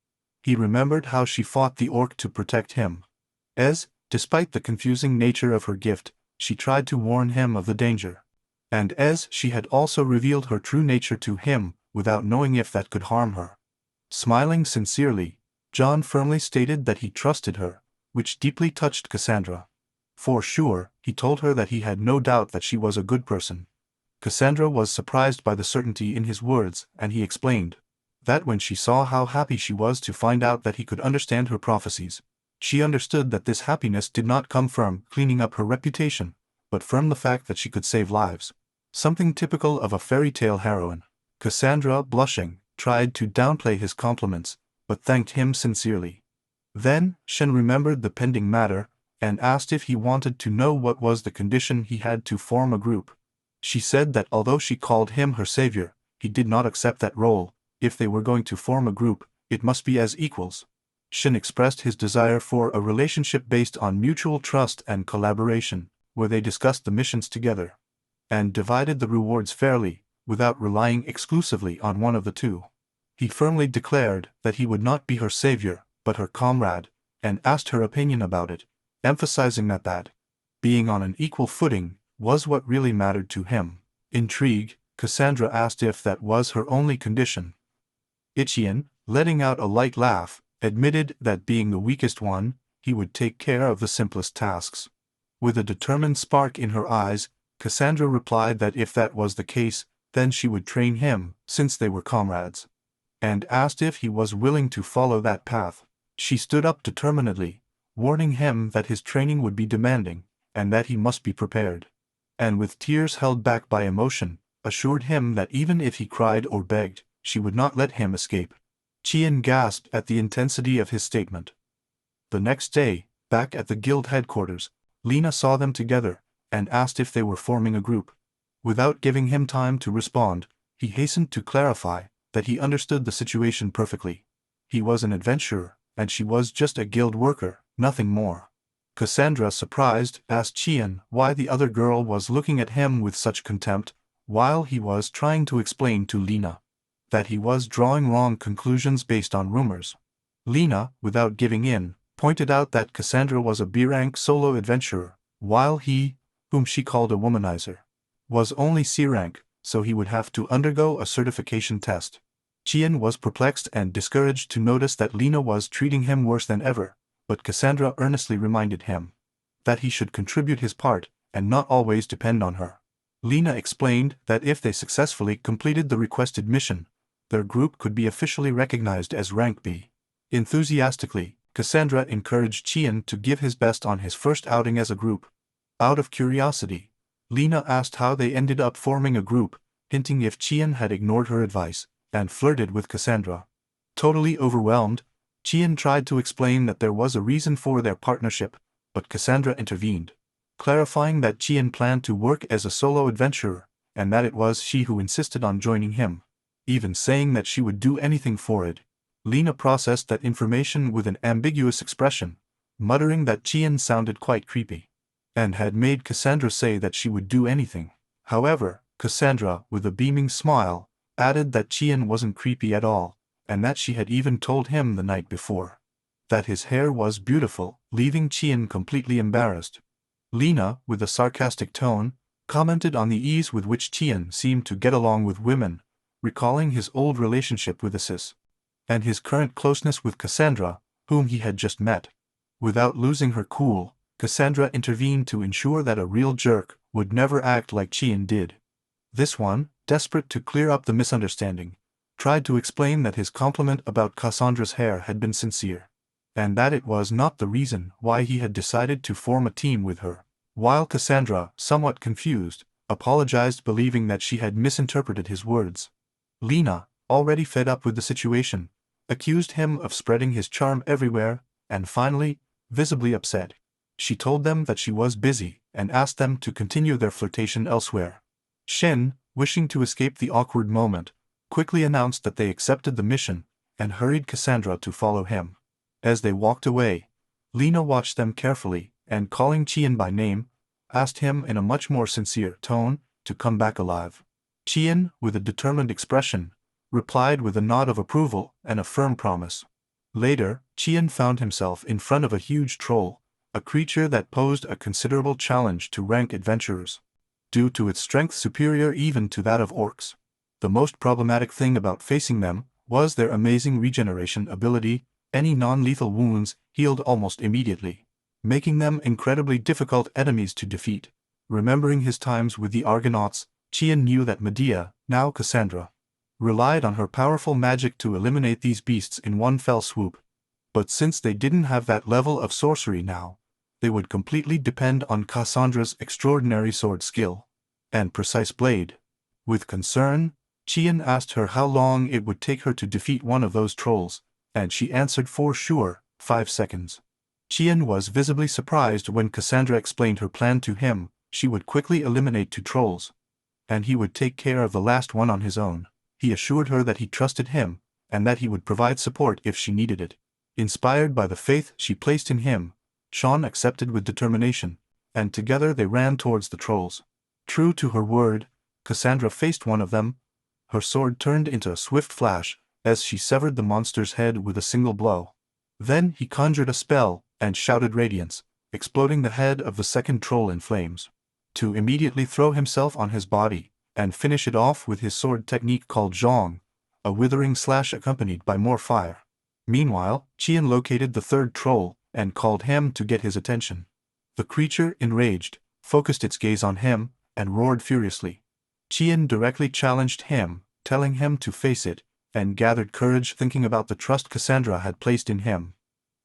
A: He remembered how she fought the orc to protect him. Despite the confusing nature of her gift, she tried to warn him of the danger. And she had also revealed her true nature to him, without knowing if that could harm her. Smiling sincerely, John firmly stated that he trusted her, which deeply touched Cassandra. For sure, he told her that he had no doubt that she was a good person. Cassandra was surprised by the certainty in his words, and he explained that when she saw how happy she was to find out that he could understand her prophecies, she understood that this happiness did not come from cleaning up her reputation, but from the fact that she could save lives. Something typical of a fairy tale heroine. Cassandra, blushing, tried to downplay his compliments, but thanked him sincerely. Then, Shen remembered the pending matter, and asked if he wanted to know what was the condition he had to form a group. She said that although she called him her savior, he did not accept that role. If they were going to form a group, it must be as equals. Shen expressed his desire for a relationship based on mutual trust and collaboration, where they discussed the missions together, and divided the rewards fairly, without relying exclusively on one of the two. He firmly declared that he would not be her savior, but her comrade, and asked her opinion about it, emphasizing that being on an equal footing was what really mattered to him. Intrigued, Cassandra asked if that was her only condition. Ichian, letting out a light laugh, admitted that being the weakest one, he would take care of the simplest tasks. With a determined spark in her eyes, Cassandra replied that if that was the case, then she would train him, since they were comrades, and asked if he was willing to follow that path. She stood up determinedly, warning him that his training would be demanding, and that he must be prepared, and with tears held back by emotion, assured him that even if he cried or begged, she would not let him escape. Qian gasped at the intensity of his statement. The next day, back at the guild headquarters, Lena saw them together, and asked if they were forming a group. Without giving him time to respond, he hastened to clarify that he understood the situation perfectly. He was an adventurer, and she was just a guild worker, nothing more. Cassandra, surprised, asked Qian why the other girl was looking at him with such contempt, while he was trying to explain to Lena that he was drawing wrong conclusions based on rumors. Lena, without giving in, pointed out that Cassandra was a B-rank solo adventurer, while he, whom she called a womanizer, was only C-rank, so he would have to undergo a certification test. Qian was perplexed and discouraged to notice that Lena was treating him worse than ever, but Cassandra earnestly reminded him that he should contribute his part, and not always depend on her. Lena explained that if they successfully completed the requested mission, their group could be officially recognized as rank B. Enthusiastically, Cassandra encouraged Qian to give his best on his first outing as a group. Out of curiosity, Lena asked how they ended up forming a group, hinting if Qian had ignored her advice and flirted with Cassandra. Totally overwhelmed, Qian tried to explain that there was a reason for their partnership, but Cassandra intervened, clarifying that Qian planned to work as a solo adventurer, and that it was she who insisted on joining him, even saying that she would do anything for it. Lena processed that information with an ambiguous expression, muttering that Qian sounded quite creepy, and had made Cassandra say that she would do anything. However, Cassandra, with a beaming smile, added that Qian wasn't creepy at all, and that she had even told him the night before that his hair was beautiful, leaving Qian completely embarrassed. Lena, with a sarcastic tone, commented on the ease with which Qian seemed to get along with women, recalling his old relationship with Isis, and his current closeness with Cassandra, whom he had just met. Without losing her cool, Cassandra intervened to ensure that a real jerk would never act like Qian did. This one, desperate to clear up the misunderstanding, tried to explain that his compliment about Cassandra's hair had been sincere, and that it was not the reason why he had decided to form a team with her, while Cassandra, somewhat confused, apologized, believing that she had misinterpreted his words. Lena, already fed up with the situation, accused him of spreading his charm everywhere, and finally, visibly upset, she told them that she was busy and asked them to continue their flirtation elsewhere. Shen, wishing to escape the awkward moment, quickly announced that they accepted the mission and hurried Cassandra to follow him. As they walked away, Lena watched them carefully and, calling Qian by name, asked him in a much more sincere tone to come back alive. Qian, with a determined expression, replied with a nod of approval and a firm promise. Later, Qian found himself in front of a huge troll, a creature that posed a considerable challenge to rank adventurers, due to its strength superior even to that of orcs. The most problematic thing about facing them was their amazing regeneration ability. Any non-lethal wounds healed almost immediately, making them incredibly difficult enemies to defeat. Remembering his times with the Argonauts, Qian knew that Medea, now Cassandra, relied on her powerful magic to eliminate these beasts in one fell swoop. But since they didn't have that level of sorcery now, they would completely depend on Cassandra's extraordinary sword skill and precise blade. With concern, Qian asked her how long it would take her to defeat one of those trolls, and she answered for sure, 5 seconds. Qian was visibly surprised when Cassandra explained her plan to him. She would quickly eliminate 2 trolls, and he would take care of the last one on his own. He assured her that he trusted him, and that he would provide support if she needed it. Inspired by the faith she placed in him, Sean accepted with determination, and together they ran towards the trolls. True to her word, Cassandra faced one of them. Her sword turned into a swift flash as she severed the monster's head with a single blow. Then he conjured a spell and shouted radiance, exploding the head of the second troll in flames, to immediately throw himself on his body and finish it off with his sword technique called zhong, a withering slash accompanied by more fire. Meanwhile, Qian located the third troll and called him to get his attention. The creature, enraged, focused its gaze on him and roared furiously. Qian directly challenged him, telling him to face it, and gathered courage thinking about the trust Cassandra had placed in him.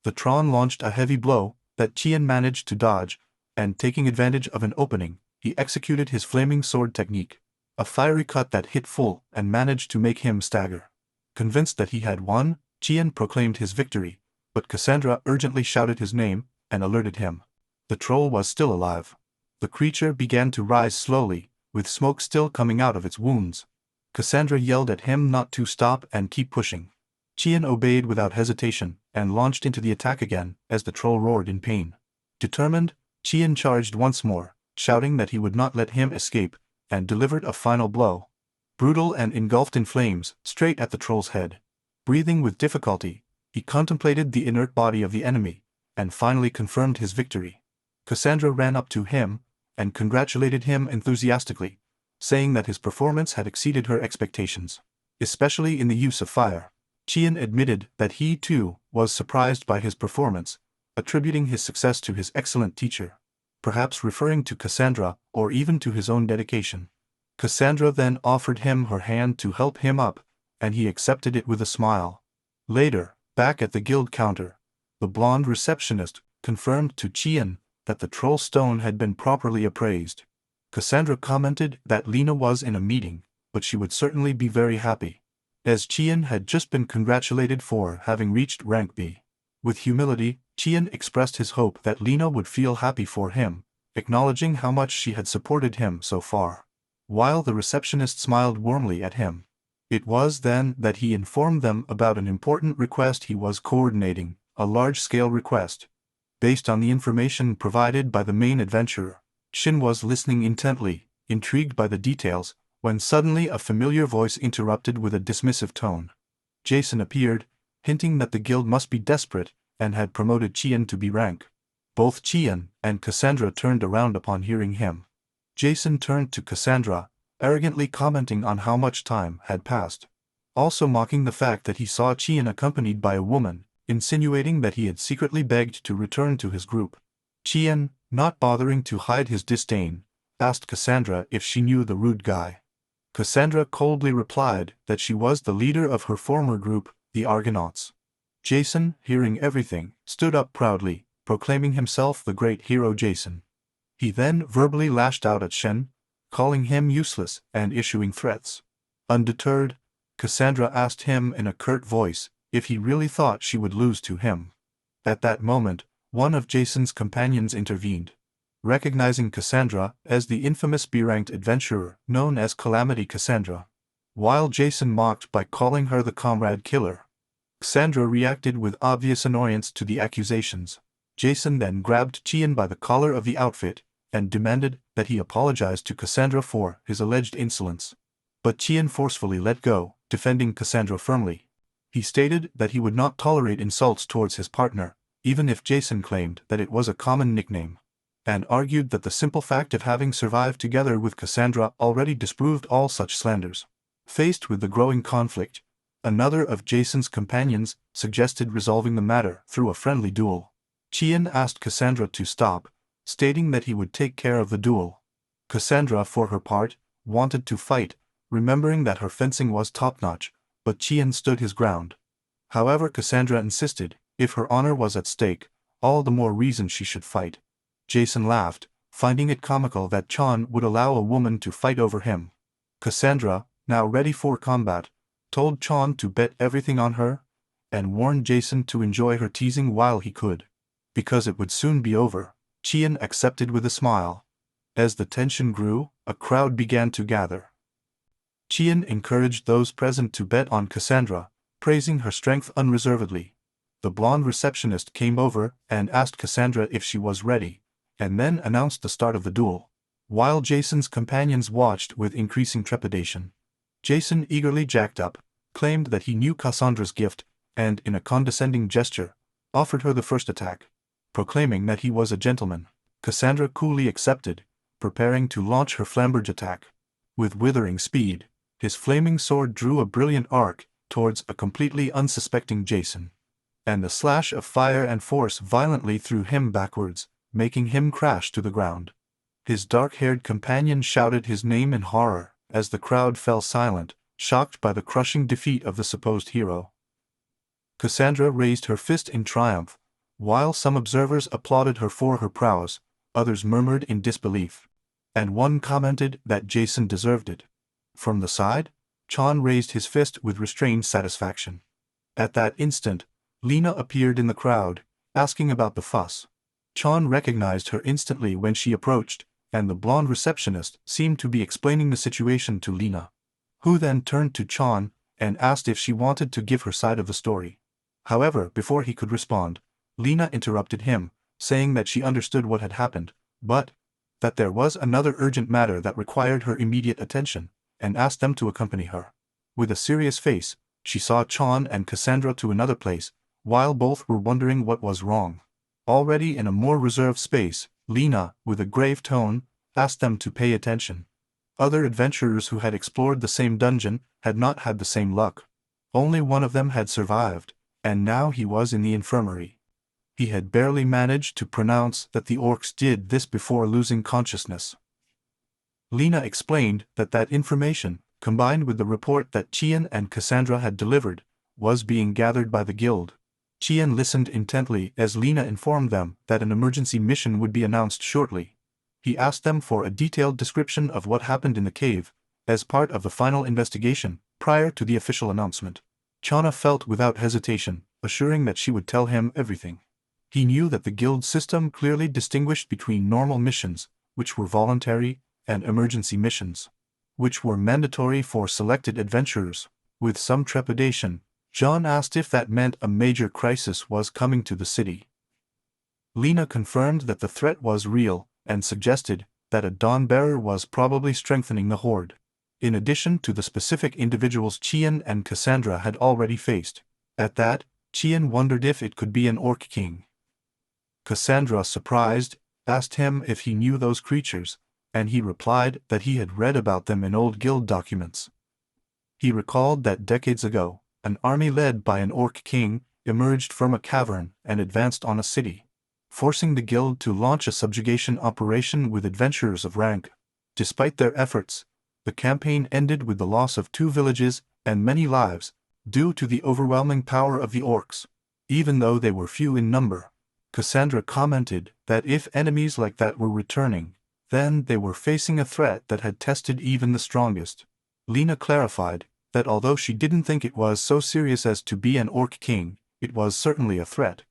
A: The Tron launched a heavy blow that Qian managed to dodge, and taking advantage of an opening, he executed his flaming sword technique, a fiery cut that hit full and managed to make him stagger. Convinced that he had won, Qian proclaimed his victory, but Cassandra urgently shouted his name and alerted him. The troll was still alive. The creature began to rise slowly, with smoke still coming out of its wounds. Cassandra yelled at him not to stop and keep pushing. Qian obeyed without hesitation and launched into the attack again as the troll roared in pain. Determined, Qian charged once more, shouting that he would not let him escape, and delivered a final blow, brutal and engulfed in flames, straight at the troll's head. Breathing with difficulty, he contemplated the inert body of the enemy, and finally confirmed his victory. Cassandra ran up to him and congratulated him enthusiastically, saying that his performance had exceeded her expectations, especially in the use of fire. Qian admitted that he too was surprised by his performance, attributing his success to his excellent teacher, perhaps referring to Cassandra or even to his own dedication. Cassandra then offered him her hand to help him up, and he accepted it with a smile. Later, back at the guild counter, the blonde receptionist confirmed to Qian that the troll stone had been properly appraised. Cassandra commented that Lena was in a meeting, but she would certainly be very happy. as Qian had just been congratulated for having reached rank B. With humility, Qian expressed his hope that Lina would feel happy for him, acknowledging how much she had supported him so far. While the receptionist smiled warmly at him. It was then that he informed them about an important request he was coordinating, a large-scale request. Based on the information provided by the main adventurer, Shin was listening intently, intrigued by the details, when suddenly a familiar voice interrupted with a dismissive tone. Jason appeared, hinting that the guild must be desperate, and had promoted Qian to B rank. Both Qian and Cassandra turned around upon hearing him. Jason turned to Cassandra, arrogantly commenting on how much time had passed. Also mocking the fact that he saw Qian accompanied by a woman, insinuating that he had secretly begged to return to his group. Qian, not bothering to hide his disdain, asked Cassandra if she knew the rude guy. Cassandra coldly replied that she was the leader of her former group, the Argonauts. Jason, hearing everything, stood up proudly, proclaiming himself the great hero Jason. He then verbally lashed out at Shen, calling him useless and issuing threats. Undeterred, Cassandra asked him in a curt voice if he really thought she would lose to him. At that moment, one of Jason's companions intervened. Recognizing Cassandra as the infamous B-ranked adventurer known as Calamity Cassandra. While Jason mocked by calling her the comrade killer, Cassandra reacted with obvious annoyance to the accusations. Jason then grabbed Qian by the collar of the outfit and demanded that he apologize to Cassandra for his alleged insolence. But Qian forcefully let go, defending Cassandra firmly. He stated that he would not tolerate insults towards his partner, even if Jason claimed that it was a common nickname, and argued that the simple fact of having survived together with Cassandra already disproved all such slanders. Faced with the growing conflict, another of Jason's companions suggested resolving the matter through a friendly duel. Qian asked Cassandra to stop, stating that he would take care of the duel. Cassandra, for her part, wanted to fight, remembering that her fencing was top-notch, but Qian stood his ground. However, Cassandra insisted, if her honor was at stake, all the more reason she should fight. Jason laughed, finding it comical that Chan would allow a woman to fight over him. Cassandra, now ready for combat, told Chan to bet everything on her, and warned Jason to enjoy her teasing while he could. Because it would soon be over, Qian accepted with a smile. As the tension grew, a crowd began to gather. Qian encouraged those present to bet on Cassandra, praising her strength unreservedly. The blonde receptionist came over and asked Cassandra if she was ready, and then announced the start of the duel. While Jason's companions watched with increasing trepidation, Jason eagerly jacked up, claimed that he knew Cassandra's gift, and in a condescending gesture, offered her the first attack. Proclaiming that he was a gentleman, Cassandra coolly accepted, preparing to launch her flamberge attack. With withering speed, his flaming sword drew a brilliant arc towards a completely unsuspecting Jason. And a slash of fire and force violently threw him backwards, making him crash to the ground. His dark-haired companion shouted his name in horror, as the crowd fell silent, shocked by the crushing defeat of the supposed hero. Cassandra raised her fist in triumph. While some observers applauded her for her prowess, others murmured in disbelief. And one commented that Jason deserved it. From the side, Chan raised his fist with restrained satisfaction. At that instant, Lina appeared in the crowd, asking about the fuss. Chan recognized her instantly when she approached, and the blonde receptionist seemed to be explaining the situation to Lina, who then turned to Chan and asked if she wanted to give her side of the story. However, before he could respond, Lina interrupted him, saying that she understood what had happened, but that there was another urgent matter that required her immediate attention, and asked them to accompany her. With a serious face, she saw Chan and Cassandra to another place, while both were wondering what was wrong. Already in a more reserved space, Lina, with a grave tone, asked them to pay attention. Other adventurers who had explored the same dungeon had not had the same luck. Only one of them had survived, and now he was in the infirmary. He had barely managed to pronounce that the orcs did this before losing consciousness. Lina explained that information, combined with the report that Qian and Cassandra had delivered, was being gathered by the guild. Qian listened intently as Lina informed them that an emergency mission would be announced shortly. He asked them for a detailed description of what happened in the cave, as part of the final investigation, prior to the official announcement. Chana felt without hesitation, assuring that she would tell him everything. He knew that the guild system clearly distinguished between normal missions, which were voluntary, and emergency missions, which were mandatory for selected adventurers. With some trepidation, John asked if that meant a major crisis was coming to the city. Lena confirmed that the threat was real, and suggested that a dawn-bearer was probably strengthening the horde. In addition to the specific individuals Qian and Cassandra had already faced. At that, Qian wondered if it could be an orc king. Cassandra, surprised, asked him if he knew those creatures, and he replied that he had read about them in old guild documents. He recalled that decades ago, an army led by an orc king emerged from a cavern and advanced on a city, forcing the guild to launch a subjugation operation with adventurers of rank. Despite their efforts, the campaign ended with the loss of 2 villages and many lives, due to the overwhelming power of the orcs. Even though they were few in number, Cassandra commented that if enemies like that were returning, then they were facing a threat that had tested even the strongest. Lena clarified that although she didn't think it was so serious as to be an orc king, it was certainly a threat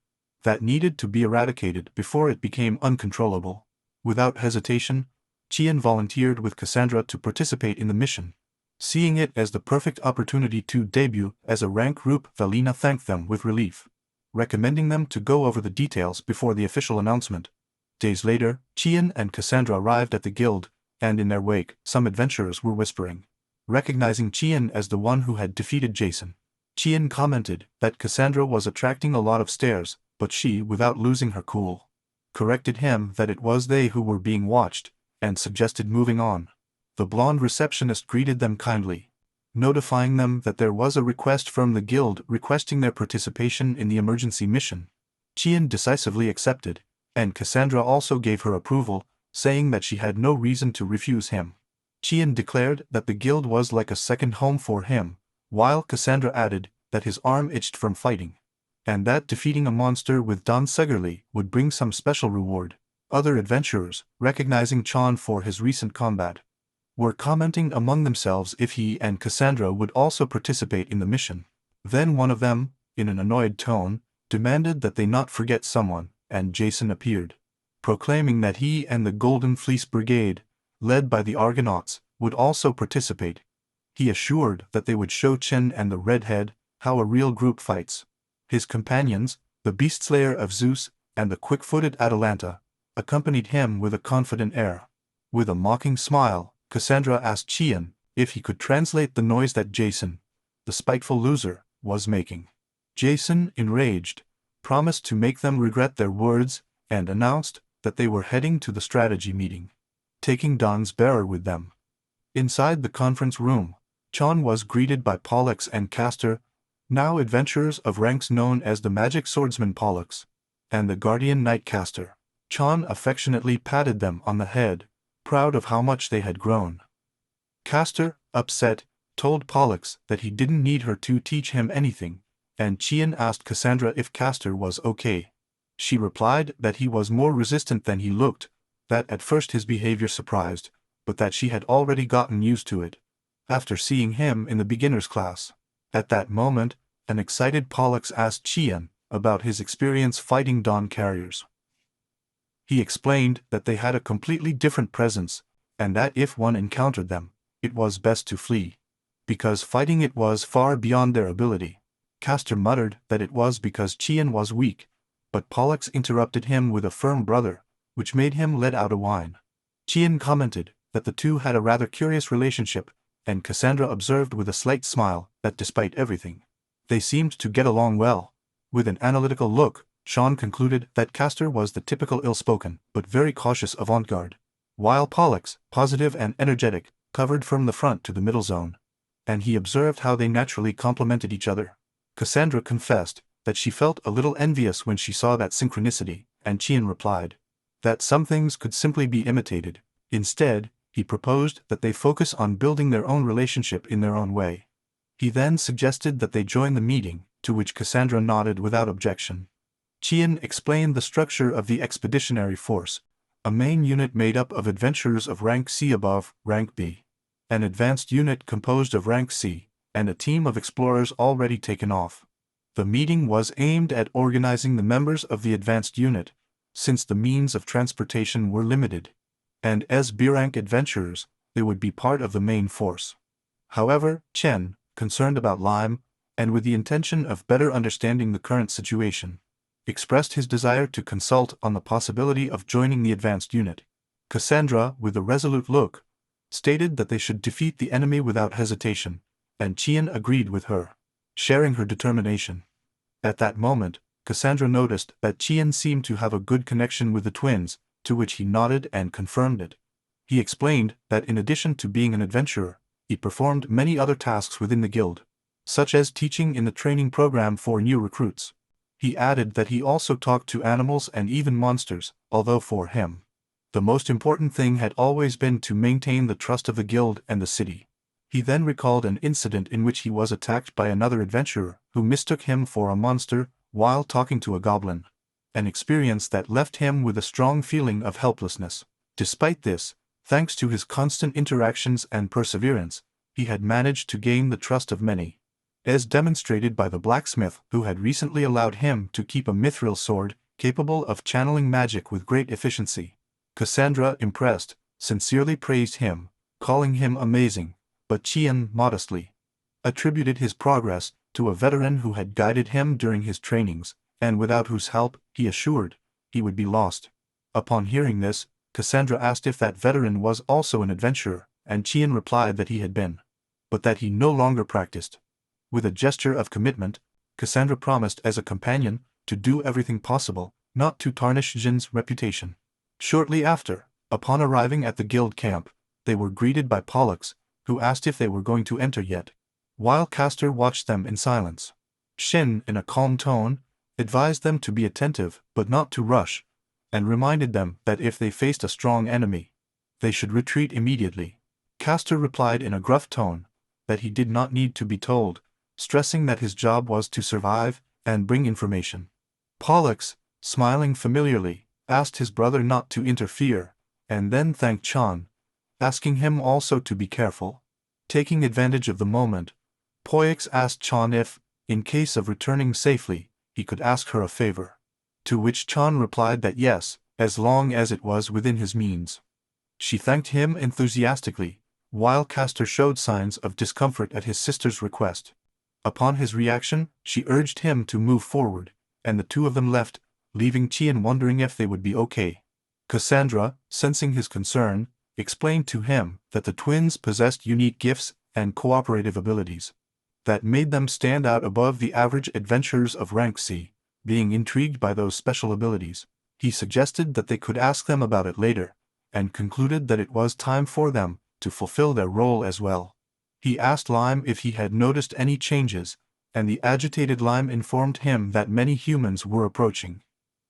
A: that needed to be eradicated before it became uncontrollable. Without hesitation, Qian volunteered with Cassandra to participate in the mission. Seeing it as the perfect opportunity to debut as a rank group, Valina thanked them with relief, recommending them to go over the details before the official announcement. Days later, Qian and Cassandra arrived at the guild, and in their wake, some adventurers were whispering. Recognizing Qian as the one who had defeated Jason, Qian commented that Cassandra was attracting a lot of stares, but she, without losing her cool, corrected him that it was they who were being watched, and suggested moving on. The blonde receptionist greeted them kindly, notifying them that there was a request from the guild requesting their participation in the emergency mission. Qian decisively accepted, and Cassandra also gave her approval, saying that she had no reason to refuse him. Qian declared that the guild was like a second home for him, while Cassandra added that his arm itched from fighting, and that defeating a monster with Don Segerly would bring some special reward. Other adventurers, recognizing Chan for his recent combat, were commenting among themselves if he and Cassandra would also participate in the mission. Then one of them, in an annoyed tone, demanded that they not forget someone, and Jason appeared, proclaiming that he and the Golden Fleece Brigade, led by the Argonauts, would also participate. He assured that they would show Chen and the Redhead how a real group fights. His companions, the Beast Slayer of Zeus and the quick-footed Atalanta, accompanied him with a confident air. With a mocking smile, Cassandra asked Qian if he could translate the noise that Jason, the spiteful loser, was making. Jason, enraged, promised to make them regret their words and announced that they were heading to the strategy meeting, taking Don's bearer with them. Inside the conference room, Chan was greeted by Pollux and Castor, now adventurers of ranks known as the Magic Swordsman Pollux and the Guardian Knight Castor. Chan affectionately patted them on the head, proud of how much they had grown. Castor, upset, told Pollux that he didn't need her to teach him anything, and Qian asked Cassandra if Castor was okay. She replied that he was more resistant than he looked, that at first his behavior surprised, but that she had already gotten used to it, after seeing him in the beginner's class. At that moment, an excited Pollux asked Qian about his experience fighting dawn carriers. He explained that they had a completely different presence, and that if one encountered them, it was best to flee, because fighting it was far beyond their ability. Castor muttered that it was because Qian was weak, but Pollux interrupted him with a firm brother, which made him let out a whine. Qian commented that the two had a rather curious relationship, and Cassandra observed with a slight smile that despite everything, they seemed to get along well. With an analytical look, Sean concluded that Castor was the typical ill-spoken but very cautious avant-garde, while Pollux, positive and energetic, covered from the front to the middle zone, and he observed how they naturally complemented each other. Cassandra confessed that she felt a little envious when she saw that synchronicity, and Qian replied that some things could simply be imitated. Instead, he proposed that they focus on building their own relationship in their own way. He then suggested that they join the meeting, to which Cassandra nodded without objection. Qian explained the structure of the expeditionary force, a main unit made up of adventurers of rank C above, rank B, an advanced unit composed of rank C, and a team of explorers already taken off. The meeting was aimed at organizing the members of the advanced unit, since the means of transportation were limited, and as B-rank adventurers, they would be part of the main force. However, Chen, concerned about Lime, and with the intention of better understanding the current situation, expressed his desire to consult on the possibility of joining the advanced unit. Cassandra, with a resolute look, stated that they should defeat the enemy without hesitation, and Qian agreed with her, sharing her determination. At that moment, Cassandra noticed that Qian seemed to have a good connection with the twins, to which he nodded and confirmed it. He explained that in addition to being an adventurer, he performed many other tasks within the guild, such as teaching in the training program for new recruits. He added that he also talked to animals and even monsters, although for him, the most important thing had always been to maintain the trust of the guild and the city. He then recalled an incident in which he was attacked by another adventurer who mistook him for a monster while talking to a goblin, an experience that left him with a strong feeling of helplessness. Despite this, thanks to his constant interactions and perseverance, he had managed to gain the trust of many, as demonstrated by the blacksmith who had recently allowed him to keep a mithril sword capable of channeling magic with great efficiency. Cassandra, impressed, sincerely praised him, calling him amazing, but Qian modestly attributed his progress to a veteran who had guided him during his trainings, and without whose help, he assured, he would be lost. Upon hearing this, Cassandra asked if that veteran was also an adventurer, and Qian replied that he had been, but that he no longer practiced. With a gesture of commitment, Cassandra promised as a companion to do everything possible not to tarnish Jin's reputation. Shortly after, upon arriving at the guild camp, they were greeted by Pollux, who asked if they were going to enter yet, while Castor watched them in silence. Shin, in a calm tone, advised them to be attentive but not to rush, and reminded them that if they faced a strong enemy, they should retreat immediately. Castor replied in a gruff tone that he did not need to be told, stressing that his job was to survive and bring information. Pollux, smiling familiarly, asked his brother not to interfere, and then thanked Chan, asking him also to be careful. Taking advantage of the moment, Pollux asked Chan if, in case of returning safely, he could ask her a favor. To which Chan replied that yes, as long as it was within his means. She thanked him enthusiastically, while Castor showed signs of discomfort at his sister's request. Upon his reaction, she urged him to move forward, and the two of them left, leaving Qian wondering if they would be okay. Cassandra, sensing his concern, explained to him that the twins possessed unique gifts and cooperative abilities that made them stand out above the average adventurers of rank C. Being intrigued by those special abilities, he suggested that they could ask them about it later, and concluded that it was time for them to fulfill their role as well. He asked Lime if he had noticed any changes, and the agitated Lime informed him that many humans were approaching,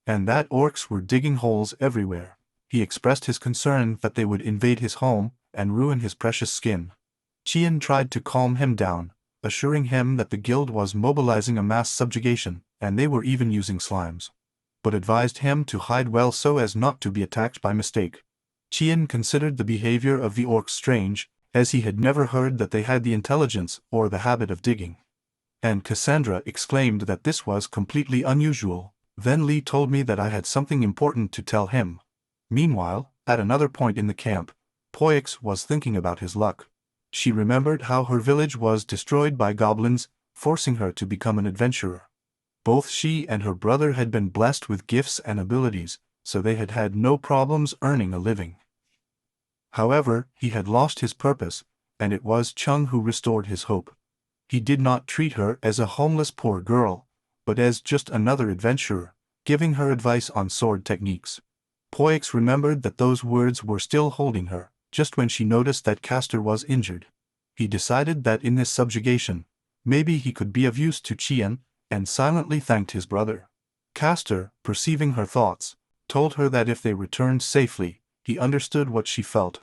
A: and that orcs were digging holes everywhere. He expressed his concern that they would invade his home and ruin his precious skin. Qian tried to calm him down, assuring him that the guild was mobilizing a mass subjugation, and they were even using slimes, but advised him to hide well so as not to be attacked by mistake. Qian considered the behavior of the orcs strange, as he had never heard that they had the intelligence or the habit of digging. And Cassandra exclaimed that this was completely unusual. Then Li told me that I had something important to tell him. Meanwhile, at another point in the camp, Pollux was thinking about his luck. She remembered how her village was destroyed by goblins, forcing her to become an adventurer. Both she and her brother had been blessed with gifts and abilities, so they had had no problems earning a living. However, he had lost his purpose, and it was Chung who restored his hope. He did not treat her as a homeless poor girl, but as just another adventurer, giving her advice on sword techniques. Pollux remembered that those words were still holding her, just when she noticed that Castor was injured. He decided that in this subjugation, maybe he could be of use to Qian, and silently thanked his brother. Castor, perceiving her thoughts, told her that if they returned safely, he understood what she felt.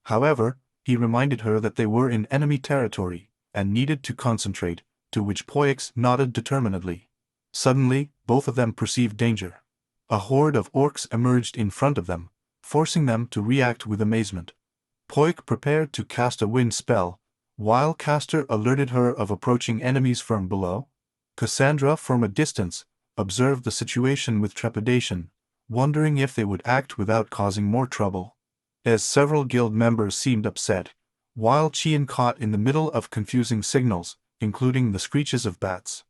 A: However, he reminded her that they were in enemy territory, and needed to concentrate, to which Pollux nodded determinedly. Suddenly, both of them perceived danger. A horde of orcs emerged in front of them, forcing them to react with amazement. Pollux prepared to cast a wind spell, while Castor alerted her of approaching enemies from below. Cassandra, from a distance, observed the situation with trepidation, wondering if they would act without causing more trouble. As several guild members seemed upset, while Qian, caught in the middle of confusing signals, including the screeches of bats,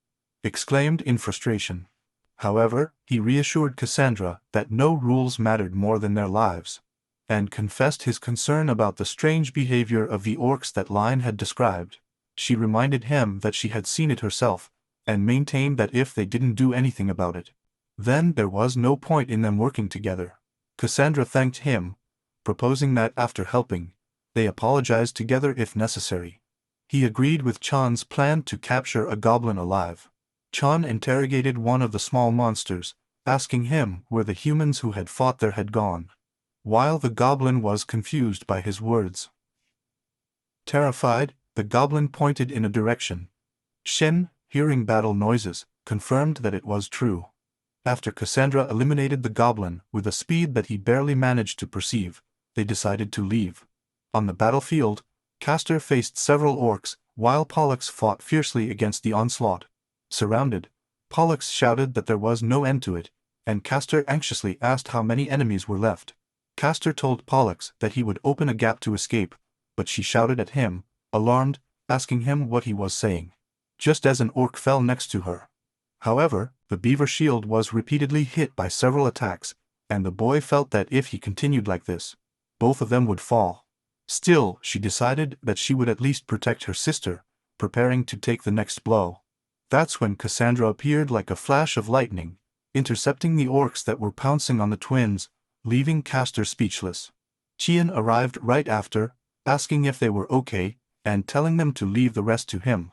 A: exclaimed in frustration. However, he reassured Cassandra that no rules mattered more than their lives, and confessed his concern about the strange behavior of the orcs that Line had described. She reminded him that she had seen it herself, and maintained that if they didn't do anything about it, then there was no point in them working together. Cassandra thanked him, proposing that after helping, they apologize together if necessary. He agreed with Chan's plan to capture a goblin alive. Chan interrogated one of the small monsters, asking him where the humans who had fought there had gone, while the goblin was confused by his words. Terrified, the goblin pointed in a direction. Shen, hearing battle noises, confirmed that it was true. After Cassandra eliminated the goblin with a speed that he barely managed to perceive, they decided to leave. On the battlefield, Castor faced several orcs, while Pollux fought fiercely against the onslaught. Surrounded, Pollux shouted that there was no end to it, and Castor anxiously asked how many enemies were left. Castor told Pollux that he would open a gap to escape, but she shouted at him, alarmed, asking him what he was saying, just as an orc fell next to her. However, the beaver shield was repeatedly hit by several attacks, and the boy felt that if he continued like this, both of them would fall. Still, she decided that she would at least protect her sister, preparing to take the next blow. That's when Cassandra appeared like a flash of lightning, intercepting the orcs that were pouncing on the twins, leaving Castor speechless. Qian arrived right after, asking if they were okay, and telling them to leave the rest to him.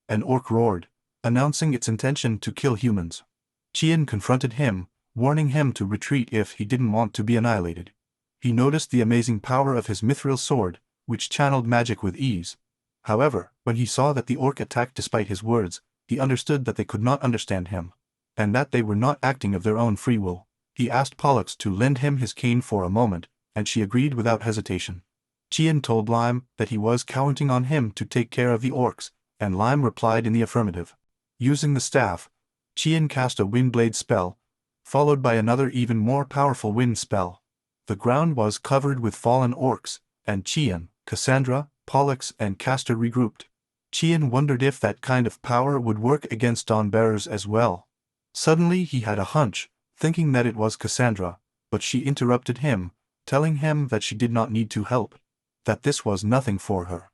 A: An orc roared, announcing its intention to kill humans. Qian confronted him, warning him to retreat if he didn't want to be annihilated. He noticed the amazing power of his mithril sword, which channeled magic with ease. However, when he saw that the orc attacked despite his words, he understood that they could not understand him, and that they were not acting of their own free will. He asked Pollux to lend him his cane for a moment, and she agreed without hesitation. Qian told Lime that he was counting on him to take care of the orcs, and Lime replied in the affirmative. Using the staff, Qian cast a windblade spell, followed by another even more powerful wind spell. The ground was covered with fallen orcs, and Qian, Cassandra, Pollux, and Castor regrouped. Qian wondered if that kind of power would work against Dawnbearers as well. Suddenly he had a hunch, thinking that it was Cassandra, but she interrupted him, telling him that she did not need to help, that this was nothing for her.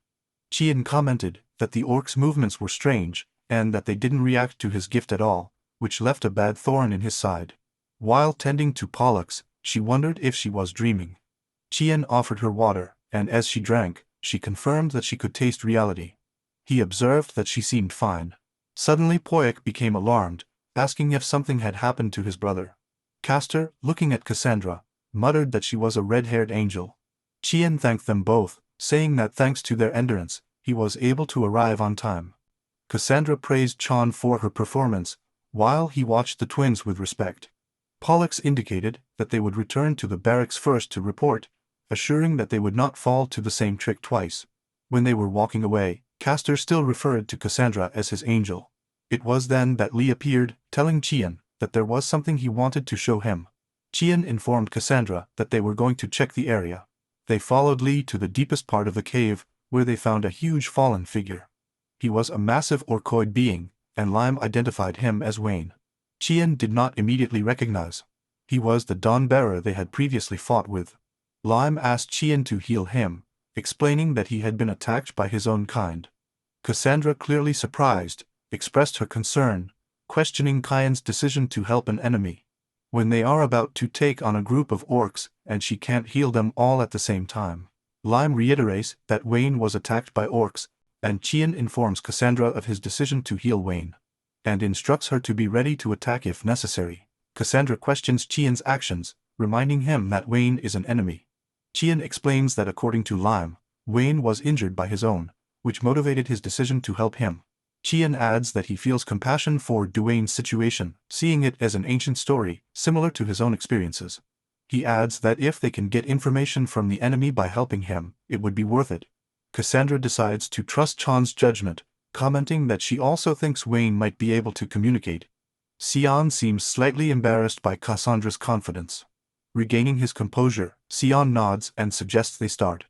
A: Qian commented that the orcs' movements were strange, and that they didn't react to his gift at all, which left a bad thorn in his side. While tending to Pollux, she wondered if she was dreaming. Qian offered her water, and as she drank, she confirmed that she could taste reality. He observed that she seemed fine. Suddenly Poyak became alarmed, asking if something had happened to his brother. Castor, looking at Cassandra, muttered that she was a red-haired angel. Qian thanked them both, saying that thanks to their endurance, he was able to arrive on time. Cassandra praised Chan for her performance, while he watched the twins with respect. Pollux indicated that they would return to the barracks first to report, assuring that they would not fall to the same trick twice. When they were walking away, Castor still referred to Cassandra as his angel. It was then that Li appeared, telling Qian that there was something he wanted to show him. Qian informed Cassandra that they were going to check the area. They followed Li to the deepest part of the cave, where they found a huge fallen figure. He was a massive orcoid being, and Lime identified him as Wayne. Qian did not immediately recognize. He was the Dawnbearer they had previously fought with. Lime asked Qian to heal him, explaining that he had been attacked by his own kind. Cassandra, clearly surprised, expressed her concern, questioning Qian's decision to help an enemy, when they are about to take on a group of orcs and she can't heal them all at the same time. Lime reiterates that Wayne was attacked by orcs, and Qian informs Cassandra of his decision to heal Wayne, and instructs her to be ready to attack if necessary. Cassandra questions Qian's actions, reminding him that Wayne is an enemy. Qian explains that according to Lime, Wayne was injured by his own, which motivated his decision to help him. Qian adds that he feels compassion for Duane's situation, seeing it as an ancient story, similar to his own experiences. He adds that if they can get information from the enemy by helping him, it would be worth it. Cassandra decides to trust Chan's judgment, commenting that she also thinks Wayne might be able to communicate. Sion seems slightly embarrassed by Cassandra's confidence. Regaining his composure, Sion nods and suggests they start.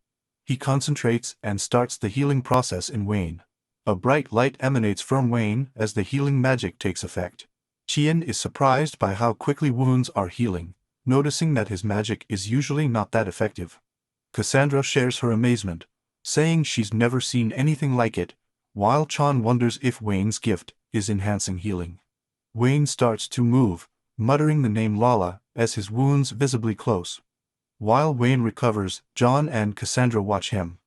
A: He concentrates and starts the healing process in Wayne. A bright light emanates from Wayne as the healing magic takes effect. Qian is surprised by how quickly wounds are healing, noticing that his magic is usually not that effective. Cassandra shares her amazement, saying she's never seen anything like it, while Chan wonders if Wayne's gift is enhancing healing. Wayne starts to move, muttering the name Lala as his wounds visibly close. While Wayne recovers, John and Cassandra watch him.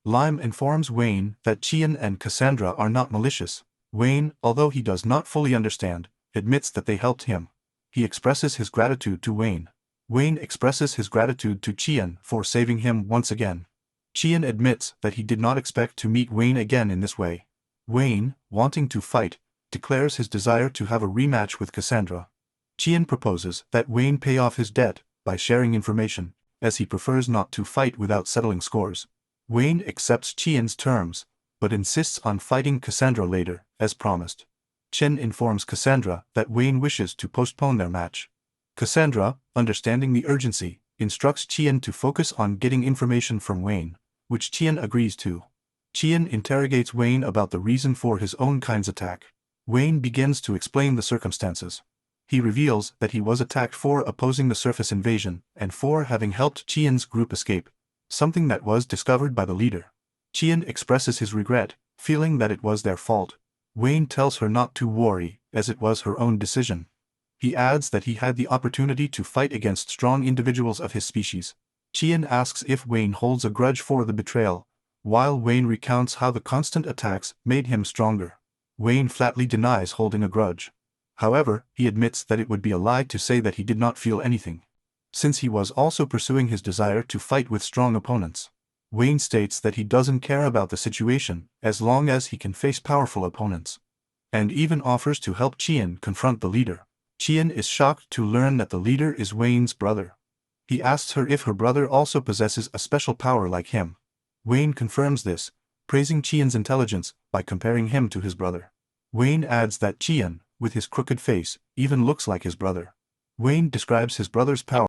A: Lime informs Wayne that Qian and Cassandra are not malicious. Wayne, although he does not fully understand, admits that they helped him. He expresses his gratitude to Wayne. Wayne expresses his gratitude to Qian for saving him once again. Qian admits that he did not expect to meet Wayne again in this way. Wayne, wanting to fight, declares his desire to have a rematch with Cassandra. Qian proposes that Wayne pay off his debt by sharing information, as he prefers not to fight without settling scores. Wayne accepts Qian's terms, but insists on fighting Cassandra later, as promised. Chen informs Cassandra that Wayne wishes to postpone their match. Cassandra, understanding the urgency, instructs Qian to focus on getting information from Wayne, which Qian agrees to. Qian interrogates Wayne about the reason for his own kind's attack. Wayne begins to explain the circumstances. He reveals that he was attacked for opposing the surface invasion and for having helped Qian's group escape, something that was discovered by the leader. Qian expresses his regret, feeling that it was their fault. Wayne tells her not to worry, as it was her own decision. He adds that he had the opportunity to fight against strong individuals of his species. Qian asks if Wayne holds a grudge for the betrayal, while Wayne recounts how the constant attacks made him stronger. Wayne flatly denies holding a grudge. However, he admits that it would be a lie to say that he did not feel anything, since he was also pursuing his desire to fight with strong opponents. Wayne states that he doesn't care about the situation as long as he can face powerful opponents, and even offers to help Qian confront the leader. Qian is shocked to learn that the leader is Wayne's brother. He asks her if her brother also possesses a special power like him. Wayne confirms this, praising Qian's intelligence by comparing him to his brother. Wayne adds that Qian, with his crooked face, even looks like his brother. Wayne describes his brother's power